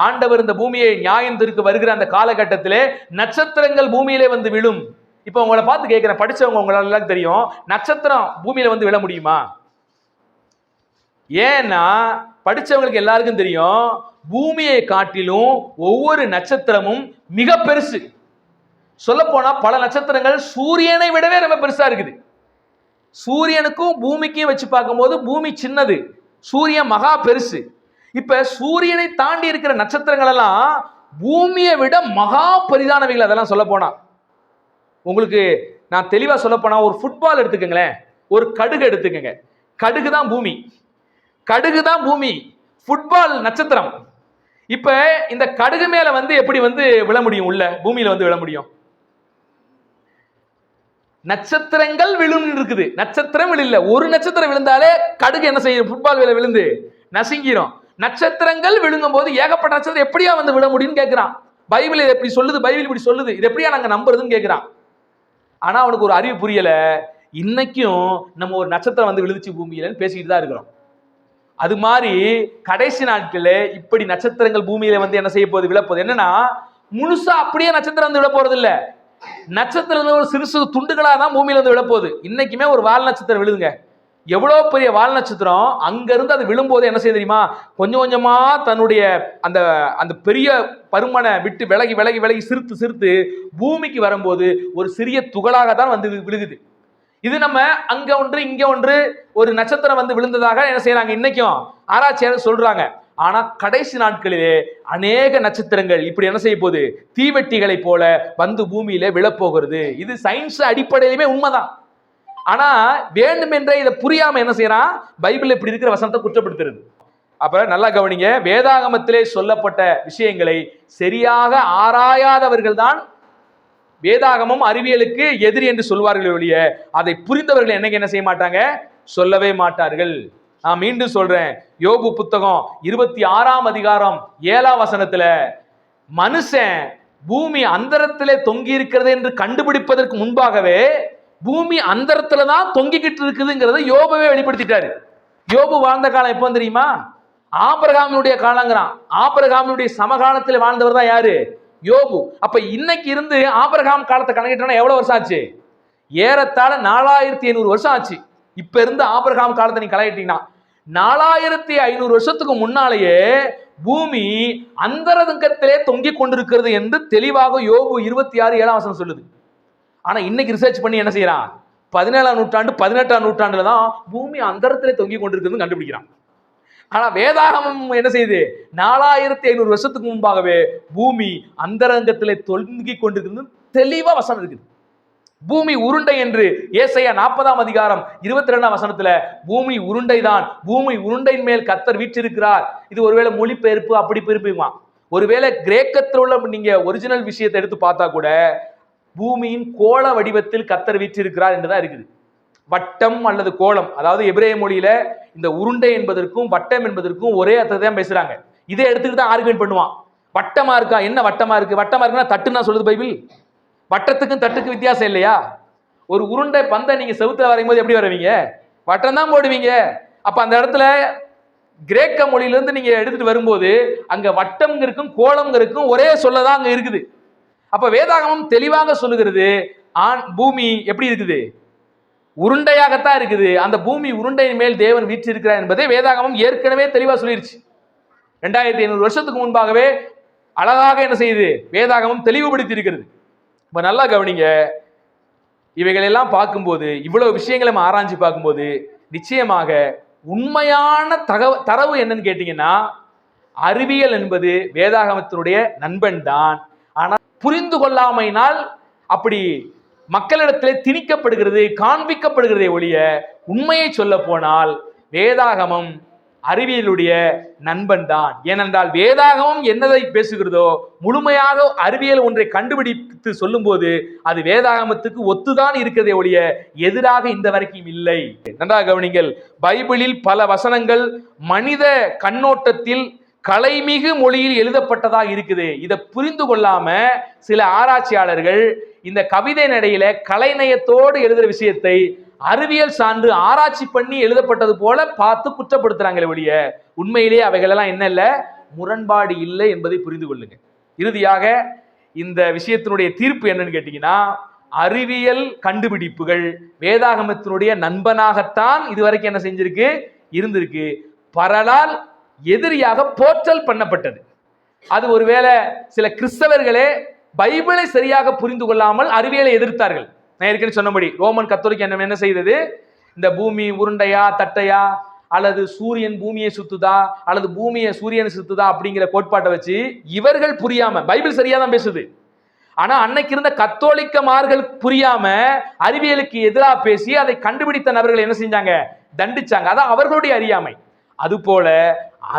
[SPEAKER 1] ஆண்டவர் இந்த பூமியை நியாயம் தீர்க்க வருகிற அந்த காலகட்டத்திலே நட்சத்திரங்கள் பூமியிலே வந்து விழும். இப்ப உங்களை பார்த்து கேட்கிறேன், படிச்சவங்க உங்களால எல்லாம் தெரியும், நட்சத்திரம் பூமியில வந்து விழ முடியுமா? ஏன்னா படிச்சவங்களுக்கு எல்லாருக்கும் தெரியும், பூமியை காட்டிலும் ஒவ்வொரு நட்சத்திரமும் மிக பெருசு. சொல்ல போனா பல நட்சத்திரங்கள் சூரியனை விடவே ரொம்ப பெருசா இருக்குது. சூரியனுக்கும் பூமிக்கும் வச்சு பார்க்கும்போது பூமி சின்னது, சூரியன் மகா பெருசு. இப்ப சூரியனை தாண்டி இருக்கிற நட்சத்திரங்கள் எல்லாம் பூமியை விட மகா பெரிதானவைகள். அதெல்லாம் சொல்ல போனா உங்களுக்கு நான் தெளிவா சொல்ல போனா, ஒரு ஃபுட்பால் எடுத்துக்கங்களேன், ஒரு கடுகு எடுத்துக்கங்க, கடுகு தான் பூமி, கடுகு தான் பூமி, ஃபுட்பால் நட்சத்திரம். இப்ப இந்த கடுகு மேல வந்து எப்படி வந்து விழ முடியும், உள்ள பூமியில வந்து விழ முடியும்? நட்சத்திரங்கள் விழும் இருக்குது, நட்சத்திரம் விழல. ஒரு நட்சத்திரம் விழுந்தாலே கடுகு என்ன செய்யும், ஃபுட்பால் மேல விழுந்து நசுங்கிரும். நட்சத்திரங்கள் விழுங்கும் போது ஏகப்பட்ட நட்சத்திரம் எப்படியா வந்து விழ முடியும்னு கேட்கிறான். பைபிள் எப்படி சொல்லுது, பைபிள் இப்படி சொல்லுது, இது எப்படியா நாங்க நம்புறதுன்னு கேட்கிறான். ஆனா அவனுக்கு ஒரு அறிவு புரியல. இன்னைக்கும் நம்ம ஒரு நட்சத்திரம் வந்து விழுந்துச்சு பூமியிலன்னு பேசிக்கிட்டு தான் இருக்கிறோம். அது மாதிரி கடைசி நாட்கள்ல இப்படி நட்சத்திரங்கள் பூமியில வந்து என்ன செய்ய போகுது, விழப்போகுது. என்னன்னா முழுசா அப்படியே நட்சத்திரம் வந்து விழ போறது இல்ல, நட்சத்திரங்கள் ஒரு சிறு சிறு துண்டுகளா தான் பூமியில வந்து விழப்போகுது. இன்னைக்குமே ஒரு வால் நட்சத்திரம் விழுதுங்க, எவ்வளவு பெரிய வால் நட்சத்திரம், அங்க இருந்து அது விழும்போது என்ன செய்ய தெரியுமா, கொஞ்சம் கொஞ்சமா தன்னுடைய அந்த அந்த பெரிய பருமனை விட்டு விலகி விலகி விலகி சிறுத்து சிறுத்து பூமிக்கு வரும்போது ஒரு சிறிய துகளாக தான் வந்து விழுகுது. இது நம்ம அங்க ஒன்று இங்க ஒன்று ஒரு நட்சத்திரம் வந்து விழுந்ததாக என்ன செய்யறாங்க, இன்னைக்கும் ஆராய்ச்சியாளர் சொல்றாங்க. ஆனா கடைசி நாட்களிலே அநேக நட்சத்திரங்கள் இப்படி என்ன செய்ய போகுது, தீவெட்டிகளை போல வந்து பூமியில விழப்போகிறது. இது சயின்ஸ் அடிப்படையிலுமே உண்மைதான். ஆனா வேண்டுமென்றே இதை புரியாம என்ன செய்யறான், பைபிள் இப்படி இருக்கிற வசனத்தை குற்றப்படுத்துறது. அப்ப நல்லா கவனிங்க, வேதாகமத்திலே சொல்லப்பட்ட விஷயங்களை சரியாக ஆராயாதவர்கள் தான் வேதாகமம் அறிவியலுக்கு எதிரி என்று சொல்வார்கள் ஒழிய அதை புரிந்தவர்கள் என்னைக்கு என்ன செய்ய மாட்டாங்க, சொல்லவே மாட்டார்கள். நான் மீண்டும் சொல்றேன், யோபு புத்தகம் 26ஆம் அதிகாரம் 7ஆம் வசனத்துல மனுஷன் பூமி அந்தரத்திலே தொங்கி இருக்கிறது என்று கண்டுபிடிப்பதற்கு முன்பாகவே பூமி அந்தரத்துல தான் தொங்கிக்கிட்டு இருக்குதுங்கிறத யோபுவே வெளிப்படுத்திட்டாரு. யோபு வாழ்ந்த காலம் எப்போ தெரியுமா, ஆபிரகாமினுடைய காலங்கிறான். ஆபிரகாமினுடைய சமகாலத்தில் வாழ்ந்தவர் தான் யாரு, யோபு. அப்ப இன்னைக்கு இருந்து ஆபிரகாம் காலத்தை கணக்கிட்டோம்னா எவ்வளவு வருஷம் ஆச்சு, ஏறத்தாழ 4500 வருஷம் ஆச்சு. இப்ப இருந்து ஆபிரகாம் காலத்தை நீ கணக்கிட்டீங்கன்னா 4500 வருஷத்துக்கு முன்னாலேயே பூமி அந்தரங்கத்திலே தொங்கிக் கொண்டிருக்கிறது என்று தெளிவாக யோபு 26:7 சொல்லுது. ஆனா இன்னைக்கு ரிசர்ச் பண்ணி என்ன செய்யறான், 17ஆம் நூற்றாண்டு 18ஆம் நூற்றாண்டுல தான் பூமி அந்தரத்திலே தொங்கி கொண்டிருக்குன்னு கண்டுபிடிக்கிறான். ஆனா வேதாகமம் என்ன செய்யுது, 4500 வருஷத்துக்கு முன்பாகவே பூமி அந்தரங்கத்திலே தொங்கி கொண்டிருக்கிறது தெளிவா வசனம் இருக்குது. பூமி உருண்டை என்று ஏசாயா 40ஆம் அதிகாரம் 22ஆம் வசனத்துல பூமி உருண்டைதான், பூமி உருண்டையின் மேல் கர்த்தர் வீற்றிருக்கிறார். இது ஒருவேளை மொழிபெயர்ப்பு அப்படி பெயர்ப்புமா, ஒருவேளை கிரேக்கத்தில் உள்ள நீங்க ஒரிஜினல் விஷயத்தை எடுத்து பார்த்தா கூட பூமியின் கோள வடிவத்தில் கர்த்தர் வீற்றிருக்கிறார் என்றுதான் இருக்குது. வட்டம் அல்லது கோளம், அதாவது எபிரேய மொழியில இந்த உருண்டை என்பதற்கும் வட்டம் என்பதற்கும் ஒரே அர்த்தத்தை தான் பேசுறாங்க. இதை எடுத்துக்கிட்டு தான் ஆர்குமெண்ட் பண்ணுவான். வட்டமா இருக்கா, என்ன வட்டமா இருக்கு, வட்டமா இருக்குன்னா தட்டுன்னா சொல்லுது பைபிள். வட்டத்துக்கும் தட்டுக்கு வித்தியாசம் இல்லையா? ஒரு உருண்டை பந்தை நீங்க செவுத்துல வரையும் போது எப்படி வரைவீங்க, வட்டம் தான் போடுவீங்க. அப்ப அந்த இடத்துல கிரேக்க மொழியிலிருந்து நீங்க எடுத்துட்டு வரும்போது அங்க வட்டம் இருக்கும் கோளம் இருக்கும் ஒரே சொல்லதான் அங்க இருக்குது. அப்ப வேதாகமம் தெளிவாக சொல்லுகிறது, பூமி எப்படி இருக்குது, உருண்டையாகத்தான் இருக்குது. அந்த பூமி உருண்டையின் மேல் தேவன் வீற்றிருக்கிறார் என்பதை வேதாகமம் ஏற்கனவே தெளிவா சொல்லிருச்சு. 2500 வருஷத்துக்கு முன்பாகவே அழகாக என்ன செய்யுது, வேதாகமம் தெளிவுபடுத்தி இருக்கிறது. இப்ப நல்லா கவனிங்க, இவைகள் எல்லாம் பார்க்கும்போது, இவ்வளவு விஷயங்களை நம்ம ஆராய்ச்சி பார்க்கும்போது நிச்சயமாக உண்மையான தரவு என்னன்னு கேட்டீங்கன்னா, அறிவியல் என்பது வேதாகமத்தினுடைய நண்பன் தான். ஆனால் புரிந்து கொள்ளாமையினால் அப்படி மக்களிடத்திலே திணிக்கப்படுகிறது, காண்பிக்கப்படுகிறதே ஒழிய உண்மையை சொல்ல போனால் வேதாகமம் அறிவியலுடைய நண்பன் தான். ஏனென்றால் வேதாகமம் என்னதை பேசுகிறதோ முழுமையாக அறிவியல் ஒன்றை கண்டுபிடித்து சொல்லும் போது அது வேதாகமத்துக்கு ஒத்துதான் இருக்கிறதே ஒழிய எதிராக இந்த வரைக்கும் இல்லை. நன்றாக கவனிங்கள், பைபிளில் பல வசனங்கள் மனித கண்ணோட்டத்தில் கலைமிகு மொழியில் எழுதப்பட்டதா இருக்குது. இதை புரிந்து கொள்ளாம சில ஆராய்ச்சியாளர்கள் இந்த கவிதை நடையில கலைநயத்தோடு எழுதுற விஷயத்தை அறிவியல் சான்று ஆராய்ச்சி பண்ணி எழுதப்பட்டது போல பார்த்து குற்றப்படுத்துறாங்களே ஒழிய உண்மையிலேயே அவைகள் எல்லாம் என்ன இல்ல, முரண்பாடு இல்லை என்பதை புரிந்து கொள்ளுங்க. இறுதியாக இந்த விஷயத்தினுடைய தீர்ப்பு என்னன்னு கேட்டீங்கன்னா, அறிவியல் கண்டுபிடிப்புகள் வேதாகமத்தினுடைய நண்பனாகத்தான் இதுவரைக்கும் என்ன செஞ்சிருக்கு, இருந்திருக்கு. பரலால் எதிரியாக போற்றல் பண்ணப்பட்டது. அது ஒருவேளை சில கிறிஸ்தவர்களே பைபிளை சரியாக புரிந்து கொள்ளாமல் அறிவியலை எதிர்த்தார்கள். நான் ஏற்கனவே சொன்னபடி ரோமன் கத்தோலிக்க என்ன செய்தது, இந்த பூமி உருண்டையா தட்டையா, அல்லது சூரியன் பூமியை சுத்துதா அல்லது பூமியை சூரியனை சுத்துதா அப்படிங்கிற கோட்பாட்டை வச்சு இவர்கள் புரியாம, பைபிள் சரியா தான் பேசுது, ஆனா அன்னைக்கு இருந்த கத்தோலிக்கமார்கள் புரியாம அறிவியலுக்கு எதிராக பேசி அதை கண்டுபிடித்த நபர்கள் என்ன செஞ்சாங்க, தண்டிச்சாங்க. அதான் அவர்களுடைய அறியாமை. அதுபோல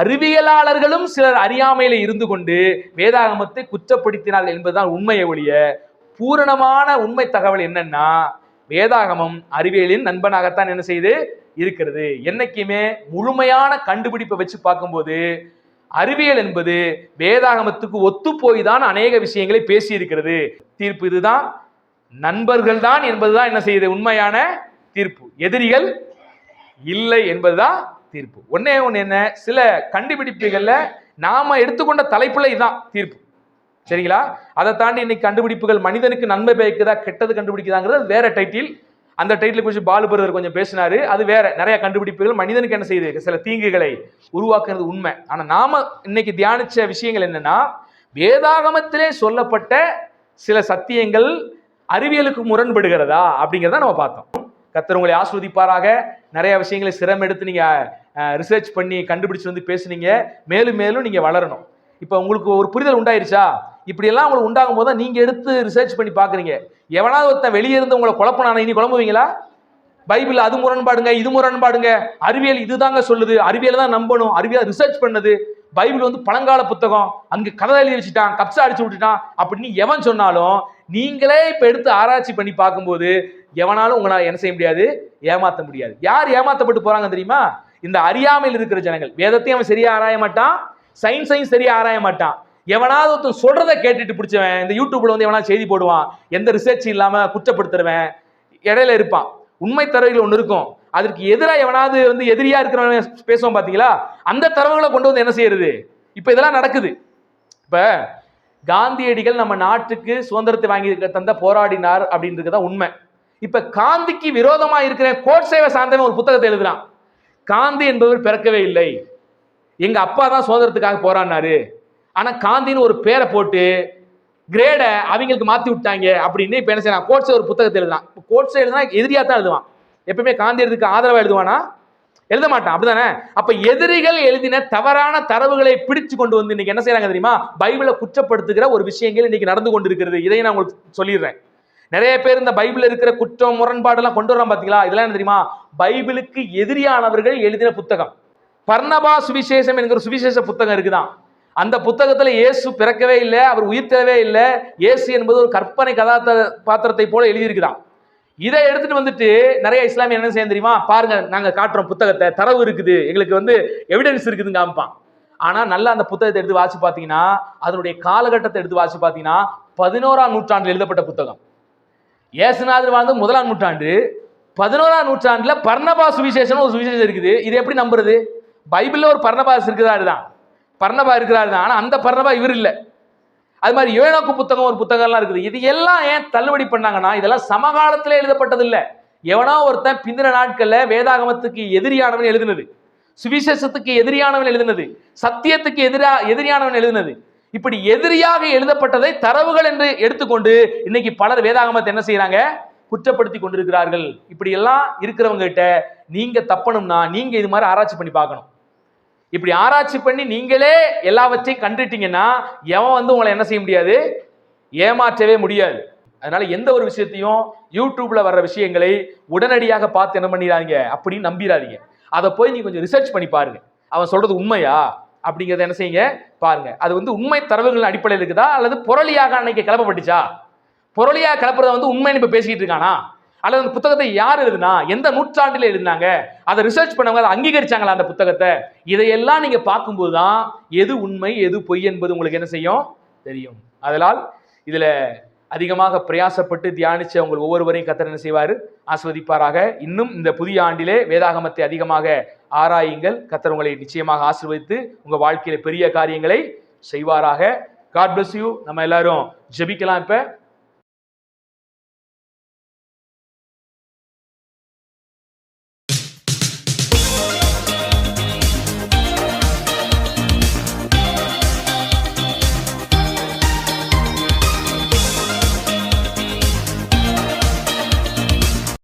[SPEAKER 1] அறிவியலாளர்களும் சிலர் அறியாமையில இருந்து கொண்டு வேதாகமத்தை குற்றப்படுத்தினார்கள் என்பதுதான் உண்மையை ஒழிய பூரணமான உண்மை தகவல் என்னன்னா, வேதாகமம் அறிவியலின் நண்பனாகத்தான் என்ன செய்து இருக்கிறது. என்னைக்குமே முழுமையான கண்டுபிடிப்பை வச்சு பார்க்கும்போது அறிவியல் என்பது வேதாகமத்துக்கு ஒத்து போய் தான் அநேக விஷயங்களை பேசி இருக்கிறது. தீர்ப்பு இதுதான், நண்பர்கள் தான் என்பதுதான் என்ன செய்யுது உண்மையான தீர்ப்பு, எதிரிகள் இல்லை என்பதுதான் தீர்ப்பு. ஒன்னே ஒன்று என்ன, சில கண்டுபிடிப்புகள்ல நாம எடுத்துக்கொண்ட தலைப்புல இதுதான் தீர்ப்பு, சரிங்களா? அதை தாண்டி இன்னைக்கு கண்டுபிடிப்புகள் மனிதனுக்கு நன்மை பயக்குதா கெட்டது கண்டுபிடிக்குதாங்கிறது வேற டைட்டில். அந்த டைட்டில் குறித்து பாலுபரர் கொஞ்சம் பேசினாரு, அது வேற. நிறைய கண்டுபிடிப்புகள் மனிதனுக்கு என்ன செய்யுது, சில தீங்குகளை உருவாக்குறது உண்மை. ஆனா நாம இன்னைக்கு தியானிச்ச விஷயங்கள் என்னன்னா, வேதாகமத்திலே சொல்லப்பட்ட சில சத்தியங்கள் அறிவியலுக்கு முரண்படுகிறதா அப்படிங்கிறத நம்ம பார்த்தோம். கர்த்தர் உங்களை ஆஸ்வதிப்பாராக. நிறைய விஷயங்களை சிரமம் எடுத்து நீங்க ரிசர்ச் பண்ணி கண்டுபிடிச்சு வந்து பேசுனீங்க. மேலும் மேலும் நீங்க வளரணும். இப்ப உங்களுக்கு ஒரு புரிதல் உண்டாயிருச்சா? இப்படி எல்லாம் உங்களுக்கு உண்டாகும் போது நீங்க எடுத்து ரிசர்ச் பண்ணி பாக்குறீங்க. எவனாவது ஒருத்தன் வெளியே இருந்து உங்களை குழப்பனான இனி குழம்புவீங்களா? பைபிள் அது முரண்பாடுங்க இது முரண்பாடுங்க, அறிவியல் இதுதாங்க சொல்லுது, அறிவியல் தான் நம்பணும், அறிவியல் ரிசர்ச் பண்ணது, பைபிள் வந்து பழங்கால புத்தகம், அங்க கதை எழுதி வச்சுட்டான், கப்சா அடிச்சு விட்டுட்டான் அப்படின்னு எவன் சொன்னாலும் நீங்களே இப்ப எடுத்து ஆராய்ச்சி பண்ணி பார்க்கும்போது எவனாலும் உங்களால் என்ன செய்ய முடியாது, ஏமாற்ற முடியாது. யார் ஏமாத்தப்பட்டு போறாங்க தெரியுமா? இந்த அறியாமையில் இருக்கிற ஜனங்கள். வேதத்தையும் அவன் சரியா ஆராய மாட்டான், சயின்ஸையும் சரியா ஆராய மாட்டான். எவனாவது ஒருத்தன் சொல்றதை கேட்டுட்டு பிடிச்சவன் இந்த யூடியூப்ல வந்து எவனா செய்தி போடுவான், எந்த ரிசர்ச் இல்லாம குற்றப்படுத்துறவன் இடையில இருப்பான். உண்மை தரவுகள் ஒன்று இருக்கும், அதற்கு எதிராக எவனாவது வந்து எதிரியா இருக்கிறவன் பேசுவோம் பாத்தீங்களா, அந்த தரவுகளை கொண்டு வந்து என்ன செய்யறது. இப்ப இதெல்லாம் நடக்குது. இப்ப காந்தியடிகள் நம்ம நாட்டுக்கு சுதந்திரத்தை வாங்கி தந்த போராடினார் அப்படின்றதுதான் உண்மை. இப்ப காந்திக்கு விரோதமா இருக்கிற கோட்சேவை சார்ந்தவன் ஒரு புத்தகத்தை எழுதுறான். காந்தி என்பவர் பிறக்கவே இல்லை, எங்க அப்பா தான் சுதந்திரத்துக்காக போராடினாரு, ஆனா காந்தின்னு ஒரு பேரை போட்டு கிரேடை அவங்களுக்கு மாத்தி விட்டாங்க அப்படின்னு இப்ப என்ன செய்யலாம், கோட்ஸே ஒரு புத்தகத்தை எழுதலாம். கோட்ஸே எழுதுனா எதிரியா தான் எழுதுவான். எப்பவுமே காந்தியத்துக்கு ஆதரவா எழுதுவானா? எழுத மாட்டான், அப்படிதானே? அப்ப எதிரிகள் எழுதின தவறான தரவுகளை பிடிச்சு கொண்டு வந்து இன்னைக்கு என்ன செய்யறாங்க தெரியுமா, பைபிளை குற்றப்படுத்துகிற ஒரு விஷயங்கள் இன்னைக்கு நடந்து கொண்டு இருக்கிறது. இதையும் நான் உங்களுக்கு சொல்லிடுறேன். நிறைய பேர் இந்த பைபிள் இருக்கிற குற்றம் முரண்பாடு எல்லாம் கொண்டு வரான் பாத்தீங்களா, இதெல்லாம் என்ன தெரியுமா, பைபிளுக்கு எதிரியானவர்கள் எழுதின புத்தகம். பர்னபா சுவிசேஷம் என்கிற சுவிசேஷ புத்தகம் இருக்குதான். அந்த புத்தகத்துல இயேசு பிறக்கவே இல்லை, அவர் உயிர்த்தவே இல்லை, இயேசு என்பது ஒரு கற்பனை கதாபாத்திரத்தை போல எழுதியிருக்குதான். இதை எடுத்துட்டு வந்துட்டு நிறைய இஸ்லாமிய என்ன செய்ய தெரியுமா, பாருங்க நாங்க காட்டுறோம் புத்தகத்தை, தரவு இருக்குது, எங்களுக்கு வந்து எவிடன்ஸ் இருக்குதுன்னு காமிப்பான். ஆனா நல்லா அந்த புத்தகத்தை எடுத்து வாசி பாத்தீங்கன்னா, அதனுடைய காலகட்டத்தை எடுத்து வாசி பாத்தீங்கன்னா 11ஆம் நூற்றாண்டில் எழுதப்பட்ட புத்தகம். இயேசுநாதர் வாழ்ந்து 1ஆம் நூற்றாண்டு, 11ஆம் நூற்றாண்டுல பர்னபா சுவிசேஷம் ஒரு சுவிசேஷம் இருக்குது. இது எப்படி நம்புறது? பைபிள்ல ஒரு பர்னபாஸ் இருக்கிறாரு தான், பர்னபா இருக்கிறாரு தான், ஆனா அந்த பர்னபா இவர் இல்லை. அது மாதிரி யோனோக்கு புத்தகம் ஒரு புத்தகம்லாம் இருக்குது. இது எல்லாம் ஏன் தள்ளுபடி பண்ணாங்கன்னா, இதெல்லாம் சமகாலத்திலே எழுதப்பட்டது இல்லை. எவனோ ஒருத்தன் பிந்தின நாட்கள்ல வேதாகமத்துக்கு எதிரியானவன் எழுதினது, சுவிசேஷத்துக்கு எதிரியானவன் எழுதினது, சத்தியத்துக்கு எதிரியானவன் எழுதினது. இப்படி எதிரியாக எழுதப்பட்டதை தரவுகள் என்று எடுத்துக்கொண்டு இன்னைக்கு பலர் வேதாகமத்தை என்ன செய்யறாங்க, குற்றப்படுத்தி கொண்டிருக்கிறார்கள். இப்படி எல்லாம் இருக்கிறவங்க கிட்ட நீங்க தப்பணும்னா நீங்க இது மாதிரி ஆராய்ச்சி பண்ணி பார்க்கணும். இப்படி ஆராய்ச்சி பண்ணி நீங்களே எல்லாவற்றையும் கண்டுட்டீங்கன்னா எவன் வந்து உங்களை என்ன செய்ய முடியாது, ஏமாற்றவே முடியாது. அதனால எந்த ஒரு விஷயத்தையும் யூடியூப்ல வர்ற விஷயங்களை உடனடியாக பார்த்து என்ன பண்ணிடாதீங்க, அப்படின்னு நம்பிடாதீங்க. அதை போய் நீங்க கொஞ்சம் ரிசர்ச் பண்ணி பாருங்க, அவன் சொல்றது உண்மையா அப்படிங்கிறத என்ன செய்யுங்க பாருங்க. அது வந்து உண்மை தரவுகள் அடிப்படையில் இருக்குதா அல்லது புரளியாக அன்னைக்கு கிளப்பப்பட்டுச்சா, புரளியாக கிளப்புறத வந்து உண்மைன்னு இப்ப பேசிக்கிட்டு இருக்கானா, அல்லது அந்த புத்தகத்தை யார் எழுதுனா, எந்த நூற்றாண்டில் எழுதினாங்க, அதை ரிசர்ச் பண்ணவங்க அதை அங்கீகரிச்சாங்களா அந்த புத்தகத்தை, இதையெல்லாம் நீங்க பார்க்கும்போது தான் எது உண்மை எது பொய் என்பது உங்களுக்கு என்ன செய்யும் தெரியும். அதனால் இதுல அதிகமாக பிரயாசப்பட்டு தியானிச்சு அவங்க ஒவ்வொருவரையும் கர்த்தர் என்ன செய்வார், ஆஸ்வதிப்பாராக. இன்னும் இந்த புதிய ஆண்டிலே வேதாகமத்தை அதிகமாக ஆராயுங்கள். கர்த்தர் உங்களை நிச்சயமாக ஆசீர்வதித்து உங்க வாழ்க்கையில பெரிய காரியங்களை செய்வாராக. God bless you. நம்ம எல்லாரும் ஜெபிக்கலாம் இப்ப.